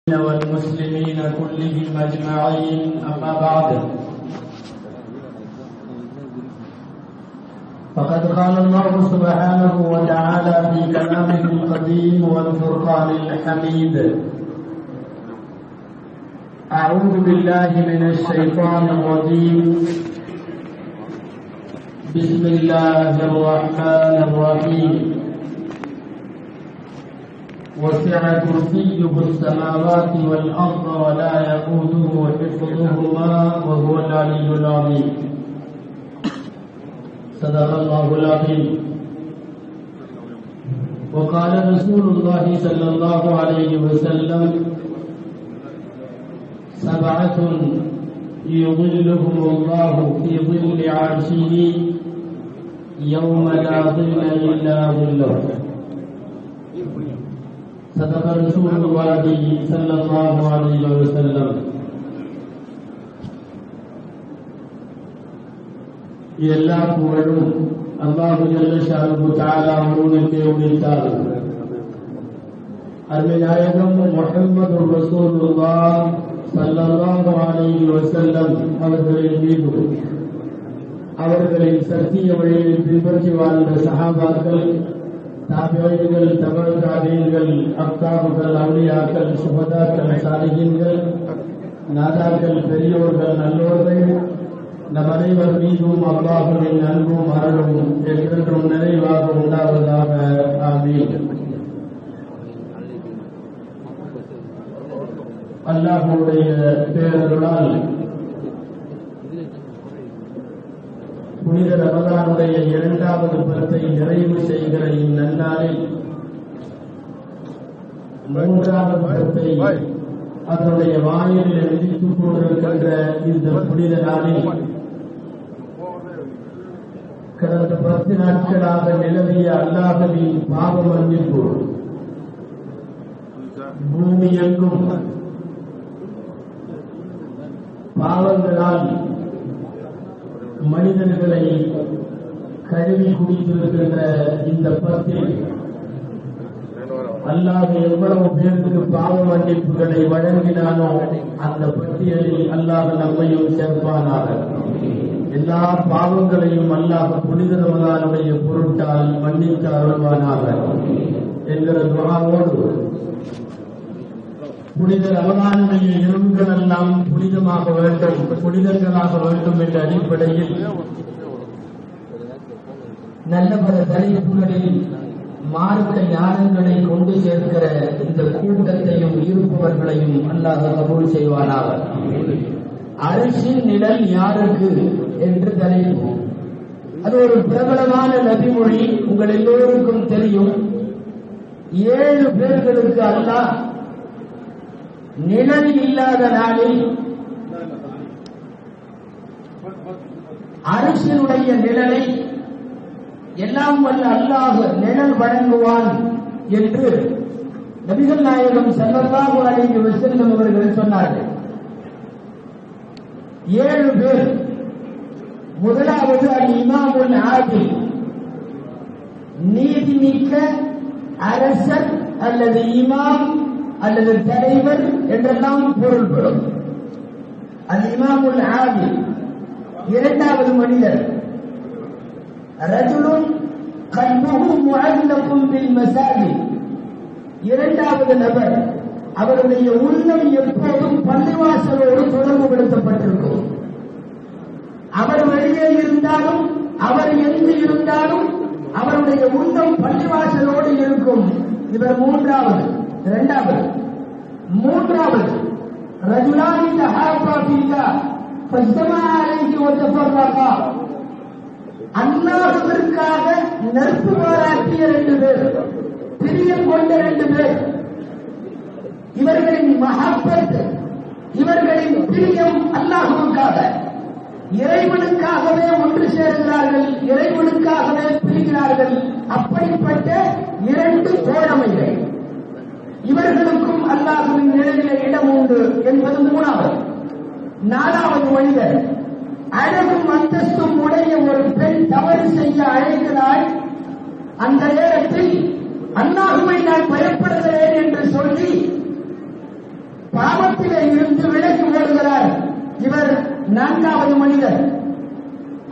والمسلمين كلهم أجمعين. أما بعد، فقد قال الله سبحانه وتعالى في كلامه القديم والفرقان الحميد: أعوذ بالله من الشيطان الرجيم. بسم الله الرحمن الرحيم. وسع كرسيه السماوات والأرض ولا يئوده حفظهما وهو العلي العظيم. صدق الله العظيم. وقال رسول الله صلى الله عليه وسلم: سبعة يظلهم الله في ظل عرشه يوم لا ظل إلا ظله. صدق رسول الله صلى الله عليه وسلم. எல்லா புகழும் அல்லாஹ் ஜல்ல ஷானுஹு தஆலா ஒருவனுக்கே உரித்தாகும். அருமை நாயகம் முஹம்மது ரசூலுல்லாஹ் ஸல்லல்லாஹு அலைஹி வஸல்லம் அவர்களின் மீது, அவர்களின் சத்திய வழியில் பின்பற்றி வாழ்ந்த சஹாபாக்கள், தாபிஈன்கள், தபஅ தாபிஈன்கள், அக்தாபுகள், அவுலியாக்கள், சுஹதாக்கள், சாலிஹீன்கள், நாதாக்கள், பெரியோர்கள், நல்லோர்கள், நம் அனைவர் மீதும் அல்லாஹ்வின் அன்பும் அருளும் என்றென்றும் நிறைவாக உண்டாவதாக. ஆமீன். அல்லாஹ்வுடைய பேரருளால் புனித ரமலானுடைய இரண்டாவது பத்தை நிறைவு செய்கிற இந்நன்னாளில் மூன்றாவது பத்தை அதனுடைய வாயிலில் எழுதித்துக் கொண்டிருக்கின்ற இந்த புனித நாளில் கடந்த 10 நாட்களாக நிலவிய அல்லாஹ்வின் பாவ மன்னிப்பு பூமி எங்கும் பாவங்களால் மனிதர்களை கழுவி குடித்திருக்கின்ற இந்த பத்தில் அல்லாஹ் எவ்வளவு பேருக்கு பாவ மன்னிப்புகளை வழங்கினானோ அந்த பட்டியலில் அல்லாஹ் நம்மையும் சேர்ப்பானாக. எல்லா பாவங்களையும் அல்லாஹ் புனித ரமலானுடைய பொருட்டால் மன்னித்து அருள்வானாக என்கிற துஆவோடு, புனித ரமலானுடைய இரவுகள் எல்லாம் புனிதமாக வேண்டும், புனிதர்களாக வேண்டும் என்ற அடிப்படையில் நல்ல பல தலைப்புகளில் மார்க்க ஞானங்களை கொண்டு சேர்க்கிற இந்த கூட்டத்தையும் இருப்பவர்களையும் அல்லாஹ் கபூல் செய்வானாக. அரிசின் நிழல் யாருக்கு என்று தலைப்பு. அது ஒரு பிரபலமான நபிமொழி, உங்கள் எல்லோருக்கும் தெரியும். 7 பேர்களுக்கு அல்லாஹ் நிழல் இல்லாத நாளில் அரிசினுடைய நிழலை எல்லாம் வல்ல அல்லாஹ் நிழல் வழங்குவான் என்று நபிகள் நாயகம் ஸல்லல்லாஹு அலைஹி வஸல்லம் அவர்கள் சொன்னார்கள். 7 பேர். முதலாவது அல் இமாமுல் ஆதில், நீதிமிக்க அரசர் அல்லது இமாம் அல்லது தலைவர் என்றெல்லாம் பொருள்படும். அல் இமாமுல் ஆதில். இரண்டாவது மனிதர் ரஜுலுன் கல்புஹு முஅல்லகுன் பில் மசாஜித். இரண்டாவது நபர், அவருடைய உள்ளம் எப்போதும் பள்ளிவாசலோடு தொடர்புபடுத்தப்பட்டிருக்கும். அவர் வெளியே இருந்தாலும் அவர் எங்கு இருந்தாலும் அவருடைய உள்ளம் பள்ளிவாசலோடு இருக்கும். இவர் மூன்றாவது. மூன்றாவது ரஜுலானி தஹாபா ஃபில்லாஹ் ஃபஸ்தமா அலைஹி வ தஃபர்ரகா. அல்லாஹ்விற்காக நட்பு பாராட்டிய 2 பேர், பிரியம் கொண்ட 2 பேர். இவர்களின் மஹப்பத், இவர்களின் பிரியம் அல்லாஹ்வுக்காக, இறைவனுக்காகவே ஒன்று சேர்கிறார்கள், இறைவனுக்காகவே பிரிகிறார்கள். அப்படிப்பட்ட 2 தோழமைகள். இவர்களுக்கும் அல்லாஹ்வின் நிழலிலே இடம் உண்டு என்பது மூணாவது. நாலாவது மனிதர், அழகும் அந்தஸ்தும் உடைய ஒரு பெண் தவறு செய்ய அழைக்கிறாள். அந்த நேரத்தில் அல்லாஹ்வை நான் பயப்படுகிறேன் என்று சொல்லி பாவத்திலே இருந்து விலகி ஓடுகிறார். இவர் 4வது மனிதர்.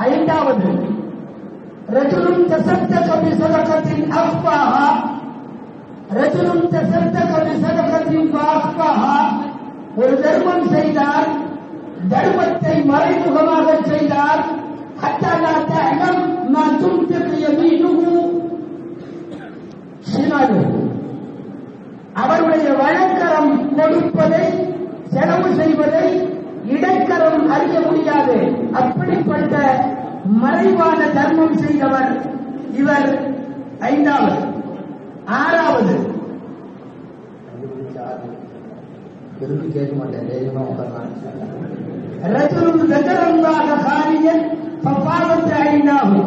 5வது ரஜுலுன் தஸத்தக பிஸதகத்தின் அஃபாஹா, ரஜுலுன் தஸத்தக பிஸதகத்தின் ஃபஅஃபாஹா, ஒரு தர்மம் செய்தார், தர்மத்தை மறைமுகமாக செய்தார். ஹத்தா லா தஅலம் மா துன்ஃபிகு யமீனுஹு ஷிமாலுஹு, அவருடைய வலக்கரம் கொடுப்பதை, செலவு செய்வதை இடைக்கரம் அறிய முடியாது. அப்படிப்பட்ட மறைவான தர்மம் செய்தவர் இவர் 5வது. 6வது திருப்பி கேட்க மாட்டேன், தைரியமா உட்கார்றாங்க. ரஜுலுன் ذكرல்லாஹ காலியன் ஃபஃபாதத் ஐனாஹு,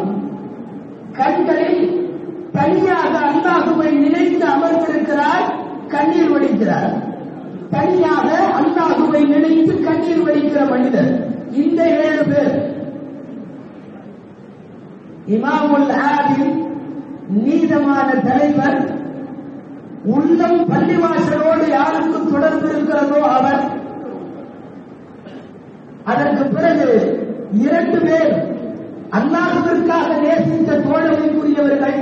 கண்களில் தனியாக அல்லாஹுவை நினைத்து அமர்ந்திருக்கிறார், கண்ணீர் வடிக்கிறார். தனியாக அல்லாஹுவை நினைத்து கண்ணீர் வடிக்கிற மனிதர். இந்த 7 பேர் இமாமுல் ஆதில், நீதமான தலைவர். உள்ளம் பள்ளிவாசலோடு யாருக்கு தொடர்பு இருக்கிறதோ அவர். அதற்கு பிறகு 2 பேர் அல்லாஹ்விற்காக நேசித்த தோழமைக்குரியவர்கள்.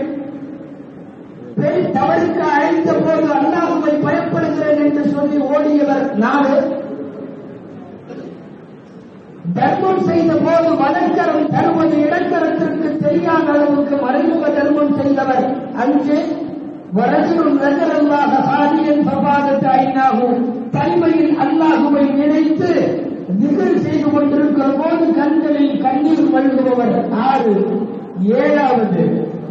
பெண் தவறுக்கு அழைத்த போது அல்லாஹ்வை பயப்படுகிறேன் என்று சொல்லி ஓடியவர் 4. தர்மம் செய்த போது வலக்கரம் தருவது இடக்கரத்திற்கு தெரியாத அளவுக்கு மறைமுக தர்மம் செய்தவர் 5. வரஜுலுன் ذكرல்லாஹ காலியன் ஃபஃபாதத் ஐனாஹு, தனிமையில் அல்லாஹுவை நினைத்து திக்ர் செய்து கொண்டிருக்கிற போது கண்களில் கண்ணீர் வழிபவர் 6. 7வது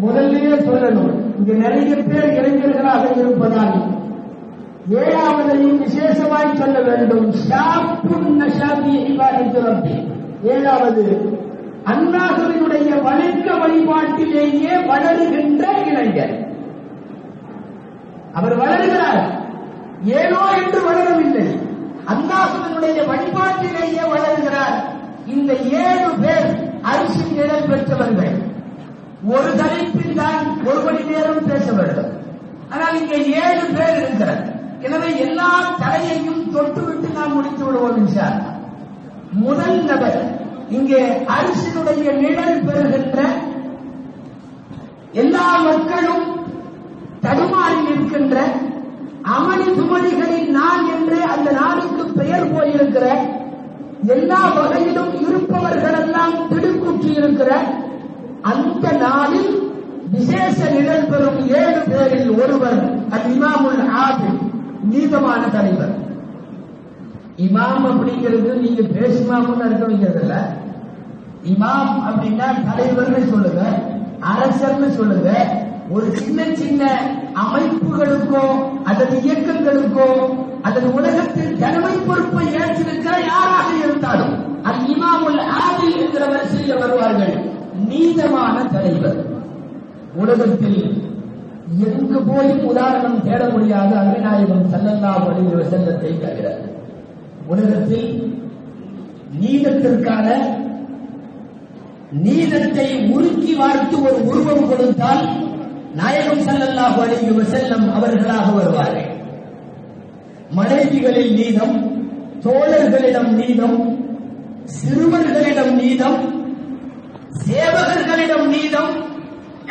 முதலிலே சொல்லணும், இங்கு நிறைய பேர் இளைஞர்களாக இருப்பதால் 7வதையும் விசேஷமாய் சொல்ல வேண்டும். ஷாப்புன் நஷா ஃபீ இபாதத்தி ரப்பி. 7வது அல்லாஹ்வினுடைய வணக்க வழிபாட்டிலேயே வளருகின்ற இளைஞர். அவர் வளர்கிறார், ஏனோ என்று வளரவில்லை, அல்லாஹ்வினுடைய வழிபாட்டிலேயே வளர்கிறார். இந்த 7 பேர் அரிசி நிழல் பெற்றவர்கள். ஒரு தலைப்பில் தான் 1 மணி நேரம் பேச வேண்டும். ஆனால் இங்கே 7 பேர் இருக்கிறார். எனவே எல்லா தலையையும் தொட்டுவிட்டு நாம் முடித்து விடுவோம் இன்ஷா அல்லாஹ். முதல் நபர் இங்கே அரிசினுடைய நிழல் பெறுகின்ற, எல்லா மக்களும் தடுமாறி நிற்கின்ற, அமளி துமளிகளில் நான் என்று அந்த நாளுக்கு பெயர் போயிருக்கிற, எல்லா வகையிலும் இருப்பவர்களெல்லாம் திடுக்குற்றி இருக்கிற அந்த நாளில் விசேஷ நிழல் பெறும் 7 பேரில் ஒருவர் அல் இமாமுல் ஆதில், நீதமான தலைவர். இமாம் அப்படிங்கிறது நீங்க பேசுமாம்னு அர்த்தம் வைக்கிறதில்ல. இமாம் அப்படின்னா தலைவர்னு சொல்லுங்க, அரசர்னு சொல்லுங்க. ஒரு சின்ன சின்ன அமைப்புகளுக்கோ அல்லது இயக்கங்களுக்கோ அல்லது உலகத்தில் தலைமை பொறுப்பை ஏற்றிருக்கிற யாராக இருந்தாலும் அல் இமாமுல் ஆதில் என்கிற வரிசையில் வருவார்கள். நீதமான தலைவர். உலகத்தில் எங்கு போய் உதாரணம் தேட முடியாத அருமைநாயகம் ஸல்லல்லாஹு அலைஹி வஸல்லத்தை தவிர உலகத்தில் நீதத்திற்கான, நீதத்தை உருக்கி வார்த்து ஒரு உருவம் கொடுத்தால் நாயகம் ஸல்லல்லாஹு அலைஹி வஸல்லம் அவர்களாக வருவார்கள். மனைவிகளில் நீதம், தோழர்களிடம் நீதம், சிறுவர்களிடம் நீதம், சேவகர்களிடம் நீதம்,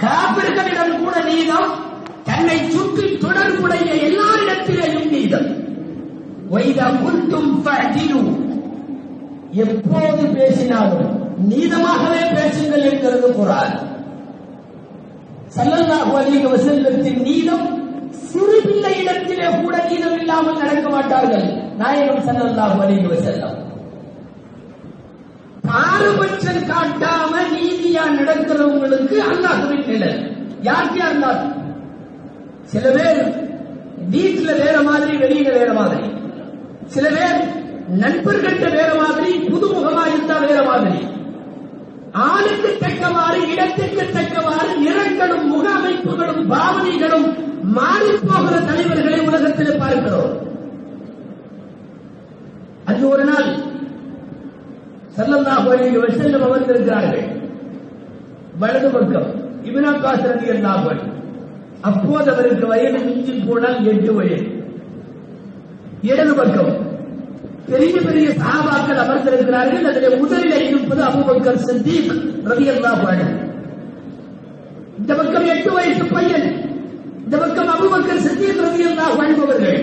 காபிர்களிடம் கூட நீதம், தன்னை சுற்றி தொடர்புடைய எல்லா இடத்திலேயும் நீதம். வைதா குன்தும் ஃபஅதிலு, எப்போது பேசினாலும் நீதமாகவே பேசுங்கள் என்கிறது குர்ஆன். ஸல்லல்லாஹு அலைஹி வஸல்லத்தின் நீதம், சிறு பிள்ளை இடத்திலே கூட நீதம் இல்லாமல் நடக்க மாட்டார்கள் நாயகம் ஸல்லல்லாஹு அலைஹி வஸல்லம். பாரபட்சம் காட்டாம நீதியா நடக்கிறவங்களுக்கு அல்லாஹ்வின் நிழல். யாருக்கு அல்லாஹ்? சில பேர் வீட்டுல வேற மாதிரி, வெளியில வேற மாதிரி. சில பேர் நண்பர்கள்ட்ட வேற மாதிரி, புதுமுகமா இருந்தா வேற மாதிரி. ஆளுக்கு தக்கவாறு, இடத்திற்கு தக்கவாறு நிறங்களும் முக அமைப்புகளும் பாவனைகளும் மாறி போகிற தலைவர்களை உலகத்தில் பார்க்கிறோம். அது ஒரு நாள் ஸல்லல்லாஹு அலைஹி வஸல்லம் அமர்ந்திருக்கிறார்கள். வலது பக்கம் இப்னு அப்பாஸ் ரலியல்லாஹு அன்ஹு. அப்போது அவருக்கு வயது மிஞ்சி போனால் 8 வயது. இடது பக்கம் பெரிய பெரிய சஹாபாக்கள் அமர்ந்திருக்கிறார்கள். அதில் முதலில் இருப்பது அபூபக்கர் சித்தீக் ரலியல்லாஹு அன்ஹு. இந்த பக்கம் 8 வயசு பையன், இந்த பக்கம் அபூபக்கர் சித்தீக் ரலியல்லாஹு அன்ஹு அவர்கள்.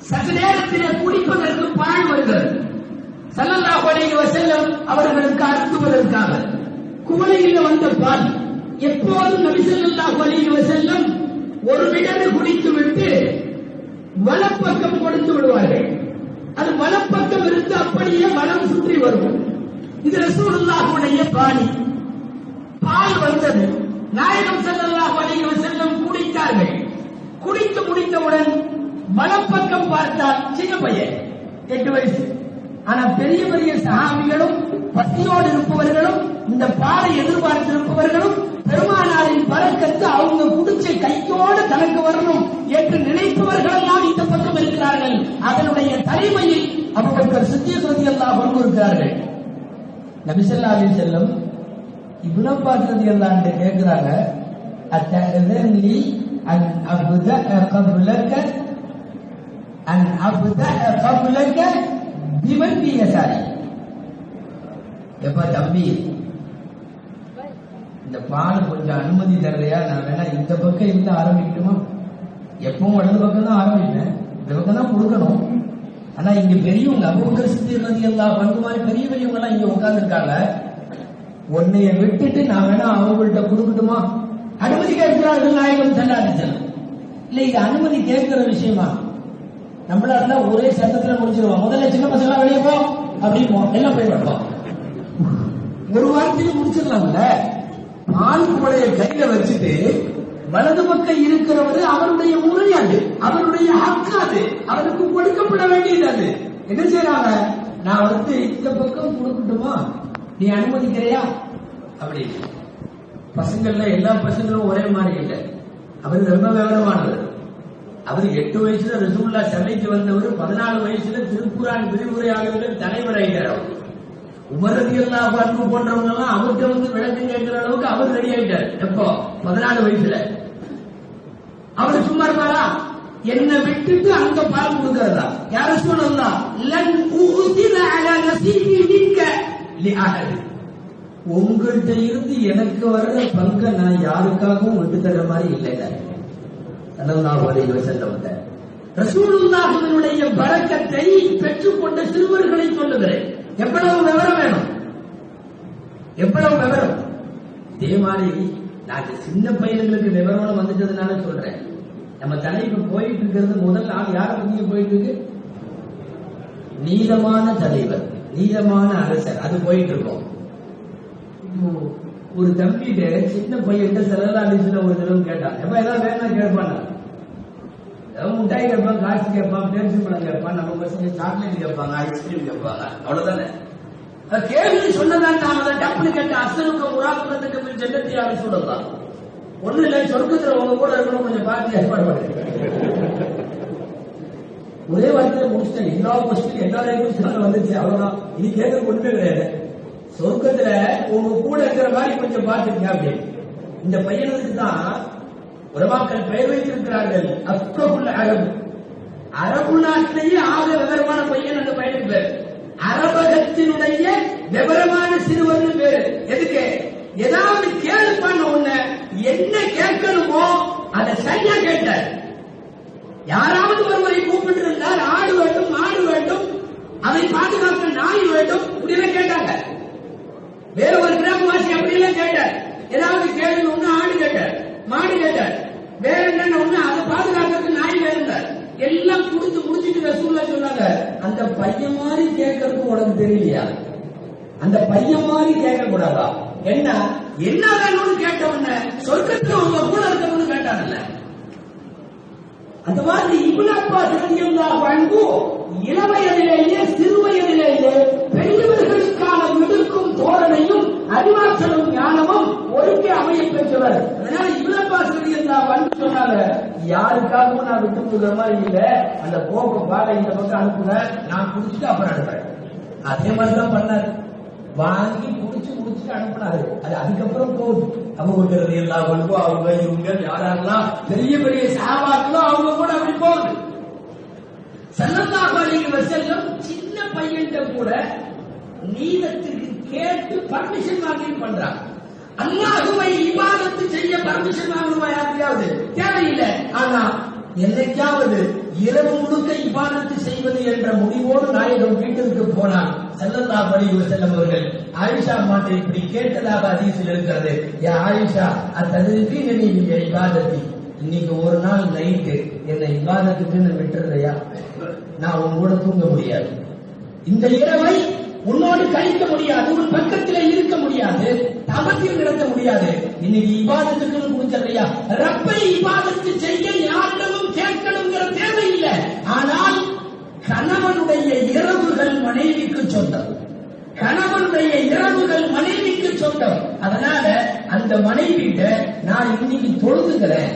சற்று நேரத்திலே குடிப்பதற்கு பால் வருகிறது. ஸல்லல்லாஹு அலைஹி வஸல்லம் அவர்களுக்கு அருந்துவதற்காக குவளையில் வந்த பால் எப்போதும் நபி ஸல்லல்லாஹு அலைஹி வஸல்லம் ஒரு விடலை குடித்துவிட்டு வலப்பக்கம் கொடுத்து விடுவார்கள். அது வலப்பக்கம் இருந்து அப்படியே வலம் சுற்றி வரும். இது ரசூலுல்லாஹுடைய பாணி. பால் வந்தது, நாயகம் ஸல்லல்லாஹு அலைஹி வஸல்லம் குடித்தார்கள். குடித்து முடித்தவுடன் வலப்பக்கம் பார்த்தால் சின்ன பையன் 8 வயசு. ஆனா பெரிய பெரிய சஹாபிகளும் பசியோடு இருப்பவர்களும் இந்த பாலை எதிர்பார்த்திருப்பவர்களும் பெருமானாரின் பரக்கத்து அவங்க குடிச்ச கையோடு தனக்கு வரணும் என்று நினைப்பவர்கள் எல்லாம் இந்த பக்கம் இருக்கிறார்கள். அதனுடைய தலைமையில் அபூபக்கர் சித்தீக் ரலியல்லாஹு அன்ஹு இருக்கிறார்கள். நபி ஸல்லல்லாஹு அலைஹி வஸல்லம் இப்னு அப்பாஸ் ரலியல்லாஹு அன்ஹு கேக்குறாங்க, அத்தஅذنலி அன் அப்தஅ கப்லக பிமன் பி யசாரி. எப்பா தம்பி, இந்த பால் கொஞ்சம் அனுமதி தரலையா? நான் வேணா இந்த பக்கம் இருந்து ஆரம்பிக்கணுமா? எப்பவும் வலது பக்கம் தான் ஆரம்பிப்பேன், இந்த பக்கம் தான் கொடுக்கணும். ஆனா இங்க பெரியவங்க அபூபக்கர் சித்தீக் ரலியல்லாஹு அன்ஹு மாதிரி பெரிய பெரியவங்க எல்லாம் இங்க உட்கார்ந்து இருக்காங்க. உன்னைய விட்டுட்டு நான் வேணா அவங்கள்ட்ட கொடுக்கட்டுமா? அனுமதி கேட்கிறார்கள் நாயகம் ஸல்லல்லாஹு அலைஹி வஸல்லம். இல்ல, இது அனுமதி கேட்கிற விஷயமா? நம்மளால ஒரே சத்தத்துல முடிச்சிருவோம். முதல்ல சின்ன பசங்க வெளியே போ அப்படிமோ, எல்லாம் போய் வரலாம். ஒரு வாரத்தில் முடிச்சிடலாம்ல. பால் குவளைய கையில வச்சுட்டு வலது பக்கம் இருக்கிறவர் அவருடைய முறையாது, அவருடைய ஹக்காது, அவருக்கு கொடுக்கப்பட வேண்டியது. அது என்ன செய்யறாங்க? நான் இந்த பக்கம் கொடுக்கட்டுமா, நீ அனுமதிக்கிறையா அப்படி. பசங்கள்ல எல்லா பசங்களும் ஒரே மாதிரி இல்லை. அவர் ரொம்ப விவரமானவர். அவர் 8 வயசுல ரசூலுல்லாஹ் சபைக்கு வந்தவர். 14 வயசுல திருக்குர்ஆன் விரிவுரையாளர்கள் தலைவர் ஆயிட்டார். உமர் ரலியல்லாஹு அன்ஹு போன்றவங்க எல்லாம் அவர்கிட்ட வந்து விளக்கம் கேட்கிற அளவுக்கு அவர் ரெடி ஆயிட்டார். எப்போ? 14 வயசுல. அவர் சும்மா இருப்பாரா? என்ன விட்டுட்டு அங்க பால் கொடுக்கறதா? யார சொல்லலாம்? லன் ஊதில அலா நஸீபி மின்க லிஅஹத். உங்கள்கிட்ட இருந்து எனக்கு வர்ற பங்கை நான் யாருக்காகவும் விட்டு தர மாதிரி இல்லைங்க. ஸல்லல்லாஹு அலைஹி வஸல்லம் ரசூலுல்லாஹ்வினுடைய பரக்கத்தை பெற்றுக்கொண்ட சிறுவர்களை சொல்லுகிறேன். எவ்வளவு விவரம் வேணும், எவ்வளவு விவரம். இதே மாதிரி நான் சின்ன பையன்களுக்கு விவரம் வந்துட்டதுனால சொல்றேன். நம்ம தலைப்பு போயிட்டு இருக்கிறது முதல் நாள் யார பத்தி போயிட்டு இருக்கு? நீதமான தலைவர், நீதமான அரசர், அது போயிட்டு இருக்கோம். ஒரு தம்பிட்ட சின்ன பையன் ஸல்லல்லாஹு அலைஹி வஸல்லம் ஒரு தடவை கேட்டான், எப்ப ஏதாவது வேணா கேட்பான், முட்டாய் கேட்பான், காசு கேட்பான், பேரிச்சம் பழம் கேட்பான், நம்ம பசங்க சாக்லேட் கேட்பாங்க, ஐஸ்கிரீம் கேட்பாங்க, அவ்வளவுதானே. கேள்வி சொன்னதான் நான் டப்புனு கேட்ட அசலுக்கு முராக்குறதுக்கு ஜன்னத்தி யாரும் சொல்லலாம். ஒண்ணு இல்லை, சொர்க்கத்துல உங்க கூட இருக்கணும், கொஞ்சம் பார்த்து ஏற்பாடு பண்ணுங்க. ஒரே வாரத்தில் முடிச்சிட்டேன். எல்லா கொஸ்டின் எல்லா கொஸ்டின் வந்துச்சு, அவ்வளவுதான். இனி கேட்க ஒண்ணுமே கிடையாது. சொர்க்கத்துல உங்க கூட இருக்கிற மாதிரி கொஞ்சம் பார்த்துருக்கீங்க அப்படின்னு. இந்த பையனுக்கு தான் உலமாக்கள் பெயர் வைத்திருக்கிறார்கள் அஃப்கஹுல் அரபு. அரபு நாட்டிலேயே ஆக விவரமான பையன் அந்த பையனுக்கு பேர். அரபகத்தினுடைய விவரமான சிறுவர்கள் பேரு. எதுக்கு? ஏதாவது கேள்வி பண்ண உடனே என்ன கேட்கணுமோ அதை சரியா கேட்டார். யாராவது ஒருவரை கூப்பிட்டு இருந்தார், ஆடு வேண்டும், மாடு வேண்டும், அதை பாதுகாக்க நாய் வேண்டும், இப்படிலாம் கேட்டாங்க. வேற ஒரு கிராமவாசி அப்படியெல்லாம் கேட்டார். ஏதாவது கேள்வி ஒண்ணு ஆடு கேட்டார், மாடு கேட்டார், வேற என்ன ஒண்ணு அதை பாதுகாக்கிறதுக்கு நாய் வேண்டார். எல்லாம் குடிச்சு முடிச்சுட்டு ரசூலுல்லாஹ் சொன்னாங்க, அந்த பையன் மாதிரி கேட்கறதுக்கு உனக்கு தெரியலையா? அந்த பையன் மாதிரி கேட்க கூடாதா? என்ன என்ன வேணும்னு கேட்டவன சொர்க்கத்துல உங்க கூட இருக்கணும்னு கேட்டாங்கல்ல. அந்த மாதிரி இப்னு அப்பாஸ் ரலியல்லாஹு அன்ஹு இளவயதிலேயே சிறுவயதிலேயே பெரியவர்களுக்கான விடுக்கும் தோரணையும் அறிவாற்றலும் ஞானமும் ஒருங்கே அமைய பெற்றவர். அதனால இப்னு அப்பாஸ் ரலியல்லாஹு அன்ஹு சொன்னாங்க, யாருக்காகவும் நான் விட்டு கொடுக்குற மாதிரி இல்ல, அந்த கோப்பை பாலை இந்த பக்கம் அனுப்புங்க, நான் குடிச்சிட்டு அப்புறம் அனுப்புறேன். அதே மாதிரிதான் பண்ணாரு. வாங்கி குடிச்சு முடிச்சுட்டு அனுப்பினாரு. அது அதுக்கப்புறம் போகுது. அவங்க எல்லாம் அவங்க இவங்க யாரெல்லாம் பெரிய பெரிய சஹாபாக்களோ அவங்க கூட அப்படி போகுது. ஸல்லல்லாஹு அலைஹி வஸல்லம் சின்ன பையன்கிட்ட கூட நீதத்துக்கு கேட்டு பர்மிஷன் வாங்கி பண்றாங்க. அல்லாஹ்வை இபாதத்து செய்ய பர்மிஷன் வாங்கணுமா யாருக்காவது? தேவையில்லை. ஆனா என்னைக்காவது இரவு முழுக்க இபாதத்து செய்வது என்ற முடிவோடு நாயகம் வீட்டிற்கு போனார். ஸல்லல்லாஹு அலைஹி வஸல்லம் அவர்கள் ஆயிஷா மாட்டை இப்படி கேட்டதாக ஹதீஸில் இருக்கிறது. யா ஆயிஷா அத்ததுக்கு நீங்க இபாதத்தி, இன்னைக்கு ஒரு நாள் நைட்டு என்னை இபாதத்துக்கு விட்டுறதையா? நான் உங்களோட தூங்க முடியாது, இந்த இரவை உன்னோடு கழிக்க முடியாது, உன் பக்கத்தில் இருக்க முடியாது, தமத்தில் நடத்த முடியாது, இன்னைக்கு இபாதத்துக்கு முடிச்சதையா? ரப்பை இபாதத்து செய்ய யாரிடமும் கேட்கணுங்கிற தேவையில்லை. ஆனால் கணவனுடைய இரவுகள் மனைவிக்கு சொந்தம், கணவனுடைய இரவுகள் மனைவிக்கு சொந்தம். அதனால அந்த மனைவிட்ட நான் இன்னைக்கு தொழுதுகிறேன்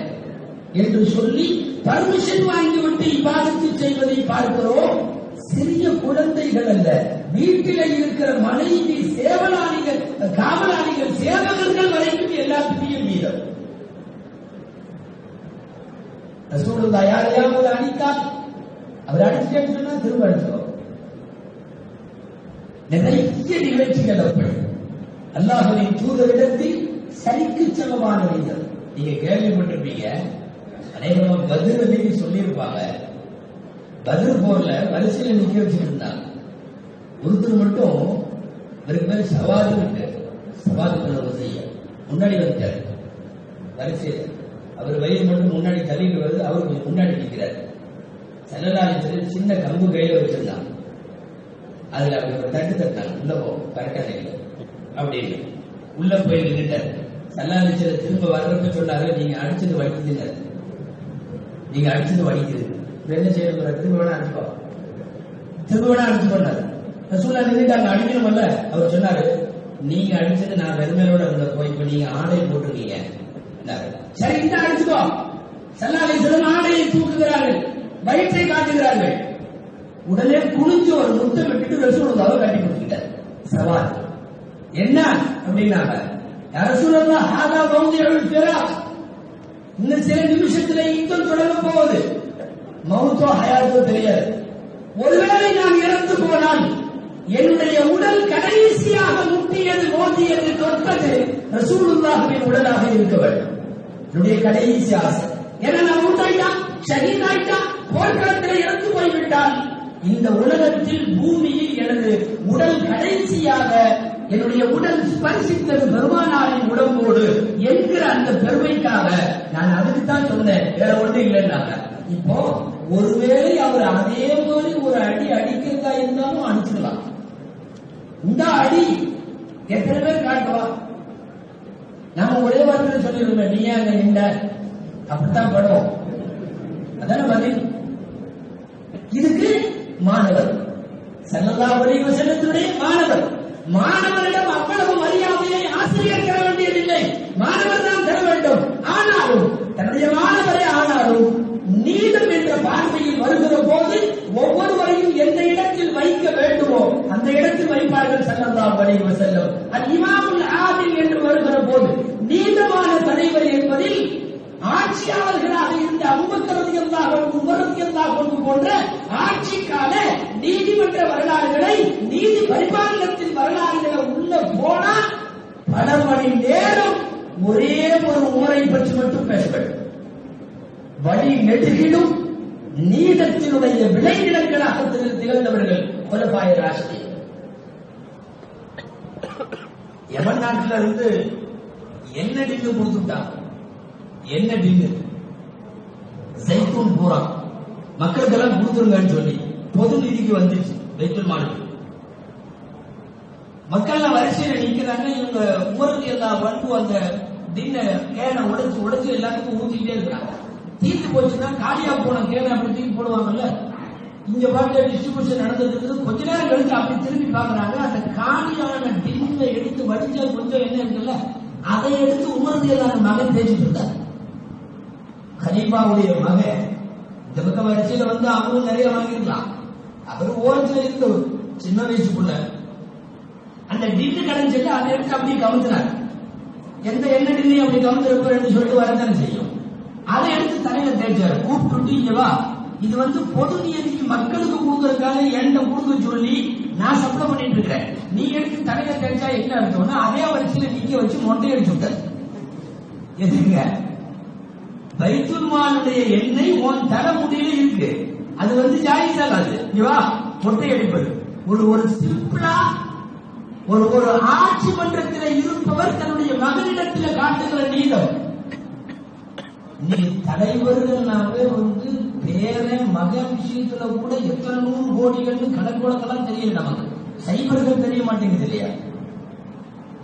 என்று சொல்லி பர்மிஷன் வாங்கிவிட்டு இபாதத்து செய்வதை பார்க்கிறோம். சிறிய குழந்தைகள் அல்ல, வீட்டில் இருக்கிற மனைவி சேவலாளிகள், காவலாளிகள், சேவகர்கள் வரைக்கும் எல்லாத்துக்கும் வீதம். ரசூலுல்லாஹ் யாரையாவது அடித்தால் அவர் அடிச்சுட்டேன்னு சொன்னா திரும்ப அடிச்சோம். நிறைய நிகழ்ச்சிகள் அப்படி அல்லாஹ்வின் தூதரிடத்தில் சரிக்கு சமமான வீதம். நீங்க கேள்விப்பட்டிருப்பீங்க, அநேகமா பத்ர் சொல்லியிருப்பாங்க. பத்ர் போர்ல வரிசையில நிக்க வச்சிருந்தாங்க. ஒருத்தர் மட்டும் இவருக்கு பேர் சவாது இருக்கு, சவாது செய்ய முன்னாடி வந்துட்டார் வரிசையில். அவர் வயிறு மட்டும் முன்னாடி தள்ளிட்டு வருது, அவர் கொஞ்சம் முன்னாடி நிற்கிறார். ஸல்லல்லாஹு சின்ன கம்பு கையில வச்சிருந்தாங்க. அதுல அப்படி ஒரு தட்டு தட்டாங்க, உள்ள போ கரெக்டா நினைக்க அப்படின்னு உள்ள போய் நின்றுட்டார். ஸல்லல்லாஹு திரும்ப வர்றப்ப சொன்னாரு, நீங்க அடிச்சது வலிக்குதுங்க, நீங்க அடிச்சது வலிக்குது, என்ன செய்ய போற? திரும்ப வேணா அடிச்சுக்கோ, திரும்ப வேணா அடிச்சுக்கோன்னாரு. ரசூலுல்லாஹ் நின்றுட்டாங்க, அடிக்கணும்ல. அவர் சொன்னாரு, நீங்க அடிச்சது நான் வெறுமையோட இருந்தப்போ, இப்ப நீங்க ஆடை போட்டிருக்கீங்க, சரி இந்த அடிச்சுக்கோ. ஸல்லல்லாஹு அலைஹி வஸல்லம் ஆடையை தூக்குகிறார்கள், வயிற்றை காட்டுகிறார்கள். உடனே குனிஞ்சு ஒரு முத்தம் விட்டுட்டு ரசூலுல்லாஹ் கட்டி பிடிச்சிட்டார். சவால் என்ன அப்படின்னாங்க, யா ரசூலல்லாஹ் ஹாதா மௌதிஉல் ஃபிராக், இன்னும் சில நிமிஷத்துல யுத்தம் தொடங்க போகுது, மௌத்தோ ஹயாத்தோ தெரியாது. ஒருவேளை நான் இறந்து போனால் என்னுடைய உடல் கடைசியாக முட்டியது, மோதியது, தொட்டது ரசூலுல்லாஹ்வின் உடலாக இருக்க வேண்டும். என்னுடைய கடைசி ஆசை. ஏன்னா நான் மூட்டாயிட்டா, ஷஹீத் ஆயிட்டா, போர்க்களத்தில் இறந்து போய்விட்டால் இந்த உலகத்தில் பூமியில் எனது உடல் கடைசியாக என்னுடைய உடல் ஸ்பர்சித்தது பெருமானாரின் உடம்போடு என்கிற அந்த பெருமைக்காக நான் அதுக்குத்தான் சொன்னேன், வேற ஒன்றும் இல்லைன்னாங்க. இப்போ ஒருவேளை அவர் அதே மாதிரி ஒரு அடி அடிக்கிறதா இருந்தாலும் அடிச்சுக்கலாம். இந்த அடி எத்தனை பேர் காட்டுவா? நாம ஒரே வாரத்தில் சொல்லிடுவோம், நீ அங்க நின்ற அப்படித்தான் படுவோம், அதான பதில். இதுக்கு மாணவர் ஸல்லல்லாஹு அலைஹி வஸல்லத்துடைய மாணவர், மாணவரிடம் அவ்வளவு மரியாதையை ஆசிரியர் தர வேண்டியதில்லை, மாணவர் தான் தர வேண்டும். ஆனாலும் தன்னுடைய மாணவரே ஆனாலும் நீதம் என்ற பார்வையில் வருகிற போது ஒவ்வொருவரையும் எந்த இடத்தில் வைக்க வேண்டுமோ அந்த இடத்தில் வைப்பார்கள் ஸல்லல்லாஹு அலைஹி வஸல்லம். அல் இமாமுல் ஆதில் என்று வருகிற போது நீதமான தலைவர் என்பதில் ஆட்சியாளர்களாக இருந்த அபூபக்கர் ரலியல்லாஹு அன்ஹு, உமர் ரலியல்லாஹு அன்ஹு போன்ற ஆட்சிக்கால நீதிமன்ற வரலாறுகளை, நீதி பரிபாலனத்தின் வரலாறுகளை உள்ள போனா பல மணி நேரம் ஒரே ஒரு உமரை பற்றி மட்டும் பேச வேண்டும். வழி நெடுகிலும் நீதத்தினுடைய விளைநிலங்களாக திகழ்ந்தவர்கள் குலஃபாயே ராஷிதீன். யமன் நாட்டில இருந்து என்ன டின்னு கொடுத்துட்டாங்க, என்ன டின்னு ஜைத்தூன் பூரா மக்களுக்கெல்லாம் கொடுத்துருங்கன்னு சொல்லி பொது நிதிக்கு வந்துச்சு பைத்துல் மால். மக்கள் வரிசையில நிக்கிறாங்க. இவங்க உமருக்கு எல்லாம் வந்து அந்த டின்ன கேனை உடைச்சு எல்லாத்துக்கும் ஊத்திக்கிட்டே இருக்கிறாங்க. தீர்த்து போச்சுன்னா காலியா போன கேனை அப்படி தூக்கி போடுவாங்கல்ல, இங்க பாட்டு டிஸ்ட்ரிபியூஷன் நடந்தது. கொஞ்ச நேரம் கழிச்சு அப்படி திரும்பி பாக்குறாங்க, அந்த காலியான டின்னை எடுத்து வடிச்சா கொஞ்சம் என்ன இருக்குல்ல, அதை எடுத்து உமருக்கு எல்லாம் மகன் பேசிட்டு இருந்தார். கலீஃபாவுடைய மகன் இந்த பக்கம் வரிசையில வந்து அவரும் நிறைய வாங்கிருக்கலாம். அவர் ஓரத்துல இருந்து சின்ன வயசுக்குள்ள அந்த டின்னு கடைஞ்சு அதை எடுத்து அப்படி கவுத்துறாரு. எந்த என்ன டின்னு அப்படி கவுந்துருப்பாரு சொல்லிட்டு வரதானே செய்யும். அதை எடுத்து தலையில தேய்ச்சாரு. கூப்பிட்டு இங்க வா, இது பொது நியதிக்கு மக்களுக்கு கொடுக்கறதுக்காக என்கிட்ட கொடுக்க சொல்லி நான் சப்ளை பண்ணிட்டு இருக்கிறேன். நீ எடுத்து தலையில தெரிஞ்சா என்ன அர்த்தம்னா அதே வரிசையில நிக்க வச்சு மொட்டை அடிச்சு விட்டார். எதுங்க? பைத்துல் மாலுடைய எண்ணெய் உன் தலைமுடியில இருக்கு, அது ஜாயிஸ் ஆகாது. வா மொட்டை அடிப்பது ஒரு சிம்பிளா ஒரு ஆட்சி மன்றத்தில் இருப்பவர் தன்னுடைய மகனிடத்தில் காட்டுகிற நீதம். நீ தலைவர்கள்னாவே பேர மகன் விஷயத்துல கூட எத்தனை 100 கோடிகள் கணக்கு வழக்கெல்லாம் தெரியல. நமக்கு சைபர்கள் தெரிய மாட்டேங்குது இல்லையா?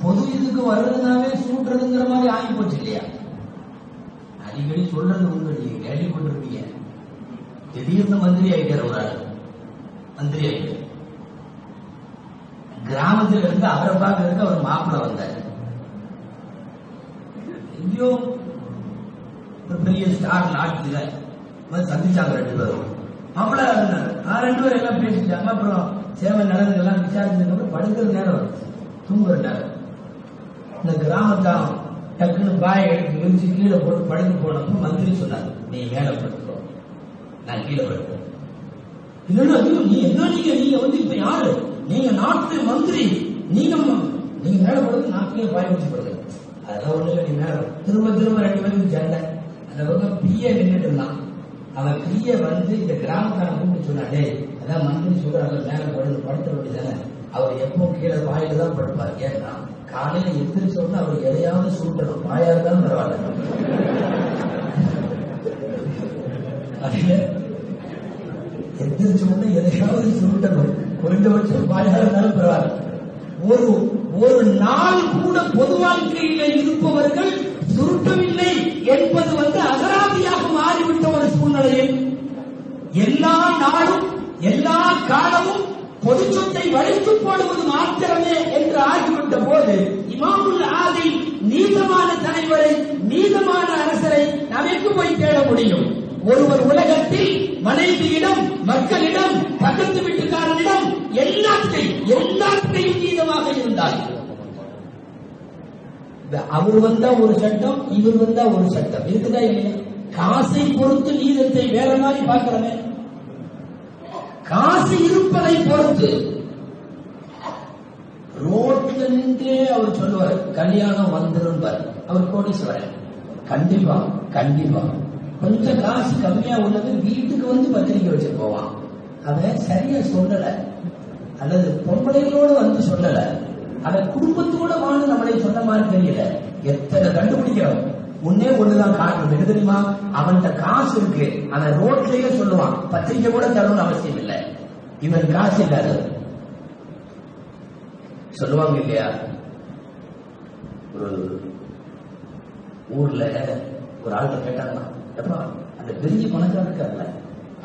பொது இதுக்கு வர்றதுனாவே சூட்டுறதுங்கிற மாதிரி ஆகி போச்சு இல்லையா? அடிக்கடி சொல்றது நீங்க கேள்விப்பட்டிருப்பீங்க. திடீர்னு மந்திரி ஆயிட்டார் ஒரு ஆள். மந்திரி ஆயிட்டார். கிராமத்தில் இருந்து அவரை பார்க்கறதுக்கு அவர் மாப்பிள்ள வந்தார். எங்கேயோ ஒரு பெரிய ஸ்டார் நாட்டுல சந்திச்சாங்க 2 பேரும். மாப்பிள்ள 2 பேரும் எல்லாம் பேசிட்டாங்க. அப்புறம் சேவை நலன்கள் எல்லாம் விசாரிச்சதுக்கு படுக்கிற நேரம், தூங்குற நேரம், இந்த கிராமத்தான் டக்குன்னு பாயை எடுத்து விரிச்சு கீழே போட்டு படுத்து போனப்போ மந்திரி சொன்னார், நீ மேல படுத்துக்கோ, நான் கீழே படுத்தேன். இல்லைன்னா நீ என்ன நீங்க இப்ப யாரு? நீங்க நாட்டு மந்திரி, நீங்க மேல படுத்து நான் கீழே பாய வச்சு படுத்தேன். அதெல்லாம் ஒண்ணு இல்லை, நீ மேல திரும்ப 2 பேருக்கு சண்டை. அந்த பிய நின்றுட்டு இருந்தான். அவன் பிய இந்த கிராமக்கான கூப்பிட்டு சொன்னாடே, அதான் மந்திரி சொல்றாங்க மேல படுத்த வேண்டியதானே. அவர் எப்போ கீழே பாயில தான் படுப்பார். ஏன்னா காலையில எந்திரிச்ச உடனே அவர் எதையாவது சூட்டணும், பாயா இருந்தாலும் பரவாயில்ல. எந்திரிச்ச உடனே எதையாவது சுருட்டணும், குறைந்தபட்சம் பாயா இருந்தாலும் பரவாயில்ல. ஒரு நாள் கூட பொது வாழ்க்கையில இருப்பவர்கள் சுருட்டவில்லை என்பது அகராதியாக மாறிவிட்ட ஒரு சூழ்நிலையில் எல்லா நாளும் எல்லா காலமும் பொது சொத்தை வளைத்து போடுவது மாத்திரமே என்று ஆகிவிட்ட போது இமாமுல் ஆதில் நீதமான தலைவரை, நீதமான அரசரை நமக்கு போய் தேட முடியும். ஒருவர் உலகத்தில் மனைவியிடம், மக்களிடம், பக்கத்து வீட்டுக்காரனிடம் எல்லாத்தையும் நீதமாக இருந்தார். அவர் வந்தா ஒரு சட்டம், இவர் வந்தா ஒரு சட்டம் இருக்குதா இல்லையா? காசை பொறுத்து நீதத்தை வேற மாதிரி பார்க்கிறோமே. காசு இருப்பதை பொறுத்து ரோட்ல நின்றே அவர் சொல்லுவார், கல்யாணம் வந்துருப்பார். அவர் கோடீஸ்வரன், கண்டிப்பா கண்டிப்பா. கொஞ்சம் காசு கம்மியா உள்ளது வீட்டுக்கு பத்திரிக்கை வச்சு போவான். அவன் சரியா சொல்லல, அல்லது பொம்பளைகளோடு சொல்லல, அதை குடும்பத்தோட வாழ்ந்து நம்மளை சொன்ன மாதிரி தெரியல. எத்தனை கண்டுபிடிக்கிறோம். ஒன்னே ஒண்ணுதான் காரணம் என்ன தெரியுமா? அவன்கிட்ட காசு இருக்கு, அந்த ரோட்லயே சொல்லுவான், பத்திரிக்கை கூட தரணும்னு அவசியம் இல்லை. இவன் காசு இல்லாத சொல்லுவாங்க இல்லையா? ஒரு ஊர்ல ஒரு ஆள்கிட்ட கேட்டாங்க, எப்பா அந்த பெரிய பணக்காரர் இருக்காருல்ல,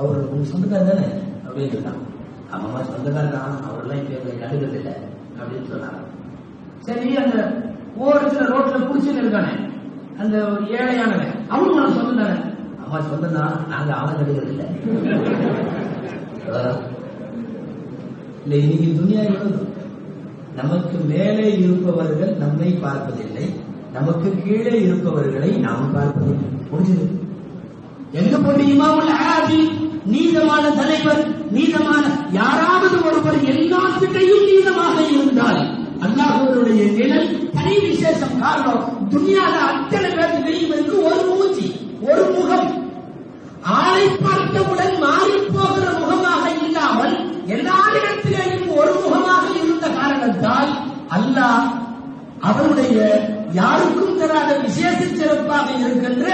அவரு உங்க சொந்தக்காரர் தானே அப்படின்னு சொன்னான். ஆமாமா சொந்தக்காரர் தான், அவரெல்லாம் இப்ப கண்டுக்கிறது இல்லை அப்படின்னு சொன்னாங்க. சரி, அந்த ஓரத்துல ரோட்ல குடிச்சுன்னு இருக்கானே அந்த ஒரு ஏழையானவன், அவனும் நான் சொந்தம். அம்மா சொந்தம் தான், நாங்க அவன் கண்டுக்கிறது இல்லை. இல்லை, இன்னைக்கு துணியா இருந்தது. நமக்கு மேலே இருப்பவர்கள் நம்மை பார்ப்பதில்லை, நமக்கு கீழே இருப்பவர்களை நாம் பார்ப்பதில்லை. புரிஞ்சது? எங்க போட்டு இமாமுல் ஆதில் நீதமான தலைவர், நீதமான யாராவது ஒருவர் எல்லாத்திட்டையும் நீதமாக இருந்தால் அல்லாஹ்வுடைய நிழல் தனி விசேஷம். காரணம், துனியால அத்தனை பேருக்கு இருக்கு ஒரு மூச்சி, ஒரு முகம். ஆளை பார்த்தவுடன் மாறி போகிற முகமாக இல்லாமல் எல்லாரிடத்திலேயும் ஒரு முகமாக இருந்த காரணத்தால் அல்லாஹ் அவருடைய யாருக்கும் தராத விசேஷ சிறப்பாக இருக்கின்ற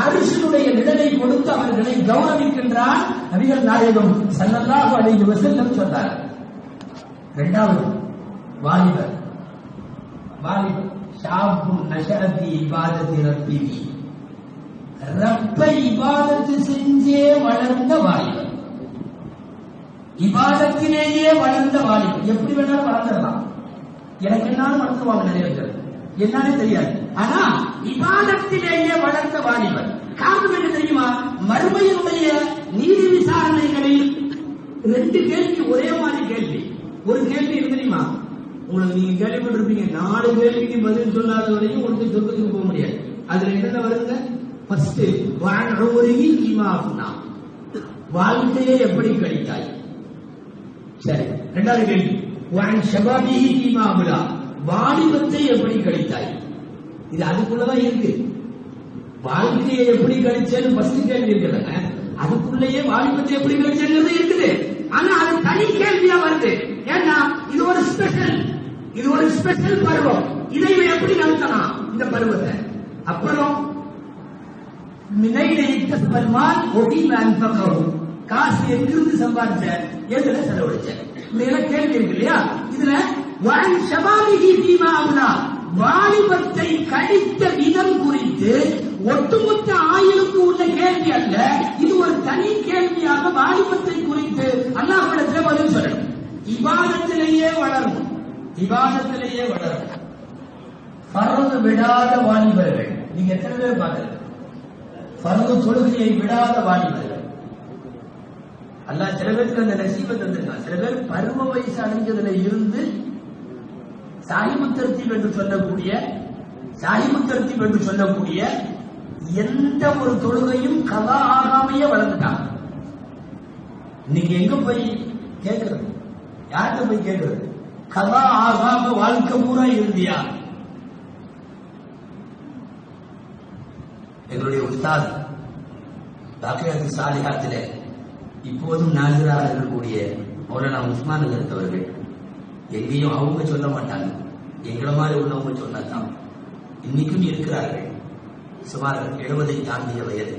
அரிசினுடைய நிழலை கொடுத்து அவர்களை கௌரவிக்கின்றார். நபிகள் நாயகம் ஸல்லல்லாஹு அலைஹி வஸல்லம் சொன்னார். இரண்டாவது வாலிபர், ஷாபுன் நஷஅத்தி இபாதத்தி ரப்பிஹி, ரப்பை இபாதத்து செஞ்சே வளர்ந்த வாலிபர், இபாதத்திலேயே வளர்ந்த வாலிபர். எப்படி வேணாலும் வளர்ந்துடலாம், எனக்கு என்னாலும் வளர்த்துவாங்க நிறைய பேர், என்னன்னு தெரியாது. ஆனா இபாதத்திலேயே வளர்ந்த வாலிபர். காரணம் என்ன தெரியுமா? மறுமையினுடைய நீதி விசாரணைகளில் 2 கேள்வி ஒரே மாதிரி கேள்வி. ஒரு கேள்வி தெரியுமா உங்களுக்கு? நீங்க கேள்விப்பட்டிருப்பீங்க, 4 கேள்விக்கு பதில் சொல்லாத வரைக்கும் உங்களுக்கு சொர்க்கத்துக்கு போக முடியாது. அதுல என்னென்ன வருங்க? ஃபர்ஸ்ட் வான் உமரிஹி ஃபீமா அஃப்னா, வாழ்க்கையை எப்படி கழித்தாய்? சரி, இரண்டாவது கேள்வி, வான் ஷபாபிஹி ஃபீமா அம்லா, வாலிபத்தை எப்படி கழித்தாய்? இது அதுக்குள்ளதான் இருக்கு. வாழ்க்கையை எப்படி கழிச்சேன்னு ஃபர்ஸ்ட் கேள்வி இருக்குதுங்க, அதுக்குள்ளேயே வாலிபத்தை எப்படி கழிச்சேன்னு இருக்குது. ஆனா அது தனி கேள்வியா வருது. ஏன்னா இது ஒரு ஸ்பெஷல் பருவம். இதை எப்படி நடத்தலாம் இந்த பருவத்தை? அப்புறம் காசு எங்கிருந்து சம்பாதிச்ச, எதுல செலவழிச்ச, கேள்வி இருக்கு இல்லையா? இதுல வாலிபத்தை கழித்த விதம் குறித்து ஒட்டுமொத்த ஆயுளுக்கு உள்ள கேள்வி அல்ல, இது ஒரு தனி கேள்வியாக வாலிபத்தை குறித்து அல்லாஹ்விடத்தில் பதில் சொல்லணும். இபாதத்திலேயே வளரும். ஃபர்து விடாத வாலிபர்கள் நீங்க எத்தனை பேர் பார்க்கறது? ஃபர்து தொழுகையை விடாத வாலிபர்கள் அல்லாஹ் சில பேருக்கு அந்த நசீபை தந்திருக்கான். சில பேர் பருவ வயசு அடைஞ்சதுல இருந்து சாஹிபுத்தர்த்தீப் என்று சொல்லக்கூடிய எந்த ஒரு தொழுகையும் கலா ஆகாமையே வளர்ந்துட்டாங்க. இன்னைக்கு எங்க போய் கேட்கறது? யார்கிட்ட போய் கேட்கறது? கலா ஆகாம வாழ்க்கை பூரா இருந்தியா? எங்களுடைய உஸ்தாத் பாக்கியாத்து சாலிஹாத்திலே இப்போதும் நாசிராக இருக்கக்கூடிய மௌலானா உஸ்மான் இருந்தவர்கள் எங்கேயும் அவங்க சொல்ல மாட்டாங்க, எங்களை மாதிரி உள்ளவங்க சொன்னதான். இன்னைக்கும் இருக்கிறார்கள். சுமார் 70 தாண்டிய வயது,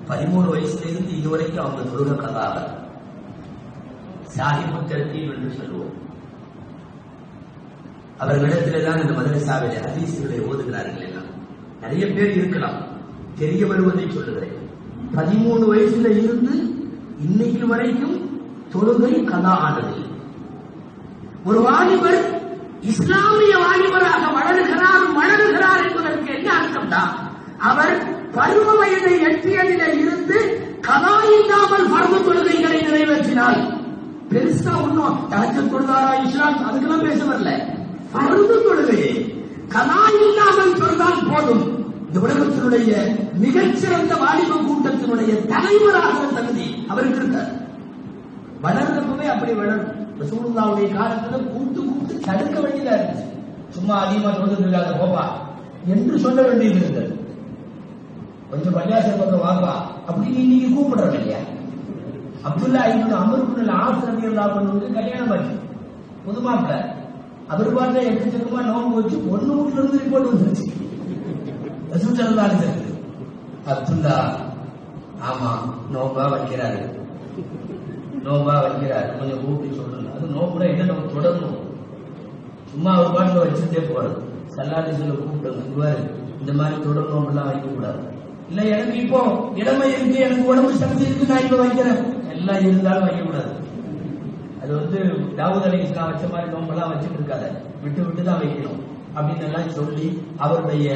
13 வயசுல இருந்து இதுவரைக்கும் அவங்க தொழுக கலாக சாஹிபுத்தர்த்தீப் என்று சொல்லுவோம். அவர்களிடத்தில்தான் இந்த மதரசாவிலே ஹதீஸ்களை ஓதுகிறார்கள். எல்லாம் நிறைய பேர் இருக்கலாம், தெரிய வருவதை சொல்லுகிறேன். 13 வயசுல இருந்து இன்னைக்கு வரைக்கும் தொழுகை கலா ஆனது. ஒரு வாலிபர் இஸ்லாமிய வாலிபராக வளருகிறார் என்பதற்கு என்ன அர்த்தம் தான்? அவர் பருவ வயதை எட்டியதில இருந்து கலா இல்லாமல் பருவ தொழுகைகளை நிறைவேற்றினார். பெருசா ஒன்னும் தஹஜ்ஜுத் தொழுதாரா இஸ்லாம் அதுக்கெல்லாம் பேச வரல. பருவ தொழுகையை கலா இல்லாமல் தொழுதால் போதும். இந்த உலகத்தினுடைய மிகச்சிறந்த வாலிப கூட்டத்தினுடைய தலைவராக தகுதி அவருக்கு இருக்கார். வளர்ந்தப்பவே அப்படி வளரும். ரசூலுல்லாஹ்வுடைய காலத்துல கூப்பிட்டு தடுக்க வேண்டியதா இருந்துச்சு. சும்மா அதிகமா சொல்றது இல்லாத போப்பா என்று சொல்ல வேண்டியது இருந்தது. கொஞ்சம் பள்ளியாசல் பக்கம் வாப்பா அப்படின்னு இன்னைக்கு கூப்பிடுறோம் இல்லையா? அப்துல்லா இப்னு அம்ர் இப்னு ஆஸ் ரலியல்லாஹு அன்ஹுவுக்கு கல்யாணம் ஆச்சு. புதுமாப்பிள்ள அவர் பாட்டுல எக்கச்சக்கமா நோன்பு வச்சு ஒண்ணு வீட்டுல இருந்து ரிப்போர்ட் வந்துருச்சு. ரசூல் ஸல்லல்லாஹு அலைஹி வஸல்லம் அப்துல்லா ஆமா நோன்பா வைக்கிறாரு கொஞ்சம் கூப்பிட்டு சொல்லணும். அது நோம்புனா என்ன நம்ம தொடரணும். சும்மா ஒரு பாட்டில் வச்சுட்டே போறது. சல்லாதி சொல்ல கூப்பிடுங்க, இந்த மாதிரி தொடர் நோம்பெல்லாம் வைக்க கூடாது. இல்ல எனக்கு இப்போ இளமை இருக்கு, எனக்கு உடம்பு சக்தி இருக்கு, நான் இப்ப வைக்கிறேன், எல்லாம் இருந்தாலும் வைக்க கூடாது. அது தாவூத் அலைஹிஸ்ஸலாம் வச்ச மாதிரி நோம்பெல்லாம் வச்சுட்டு இருக்காத, விட்டு தான் வைக்கணும் அப்படின்னு எல்லாம் சொல்லி அவருடைய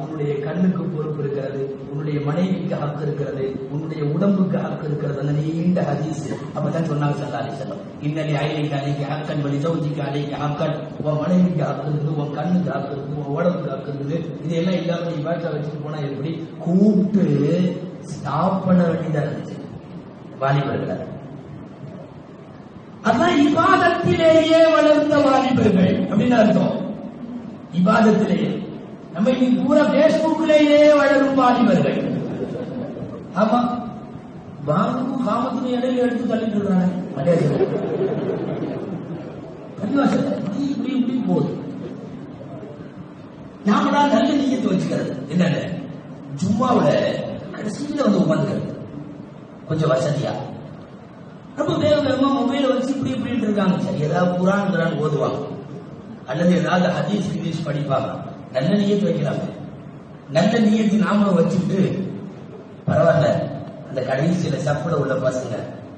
உன்னுடைய கண்ணுக்கு பொறுப்பு இருக்கிறது, உன்னுடைய மனைவிக்கு ஹக்கு இருக்கிறது, உன்னுடைய உடம்புக்கு ஹக்கு இருக்கிறது. அந்த நீண்ட ஹதீஸ் அப்பதான் சொன்னாங்க ஸல்லல்லாஹு அலைஹி வஸல்லம், இன்னலி ஐலைக அலைக ஹக்கன் வலி ஜௌஜிக அலைக ஹக்கன், உன் மனைவிக்கு ஹக்கு இருக்குது, உன் கண்ணுக்கு ஹக்கு இருக்குது, உன் உடம்புக்கு ஹக்கு இருக்குது. இதெல்லாம் இல்லாம நீ பாட்டில் வச்சுட்டு போனா எப்படி? கூப்பிட்டு ஸ்டாப் பண்ண வேண்டியதா இருந்துச்சு வாலிபர்களை. அதான் இபாதத்திலேயே வளர்ந்த வாலிபர்கள் அப்படின்னு அர்த்தம். இபாதத்திலேயே நம்ம இன்னைக்கு பூரா பேஸ்புக்லேயே வளரும் வாலிபர்கள். ஆமா, பாங்குக்கும் காமத்துக்கும் இடையில எடுத்து தள்ளிட்டு இருக்காங்க. பள்ளிவாசல் இப்படி போகுது. நாமடா நல்ல நீயத்தை வச்சுக்கிறது என்னன்னு ஜும்மாவுல கடைசியில உட்காந்துக்கிறது கொஞ்சம் வசதியா, ரொம்ப வேகமா மொபைல வச்சு இப்படின்னு இருக்காங்க. சரி, ஏதாவது குரான் ஓதுவாங்க அல்லது ஏதாவது ஹதீஸ் படிப்பாங்க. நல்ல நீயத்து வைக்கிறாங்க. நல்ல நீயத்தை நாமளும் வச்சுட்டு பரவாயில்ல, அந்த கடைசியில சப்புல உள்ள பசங்க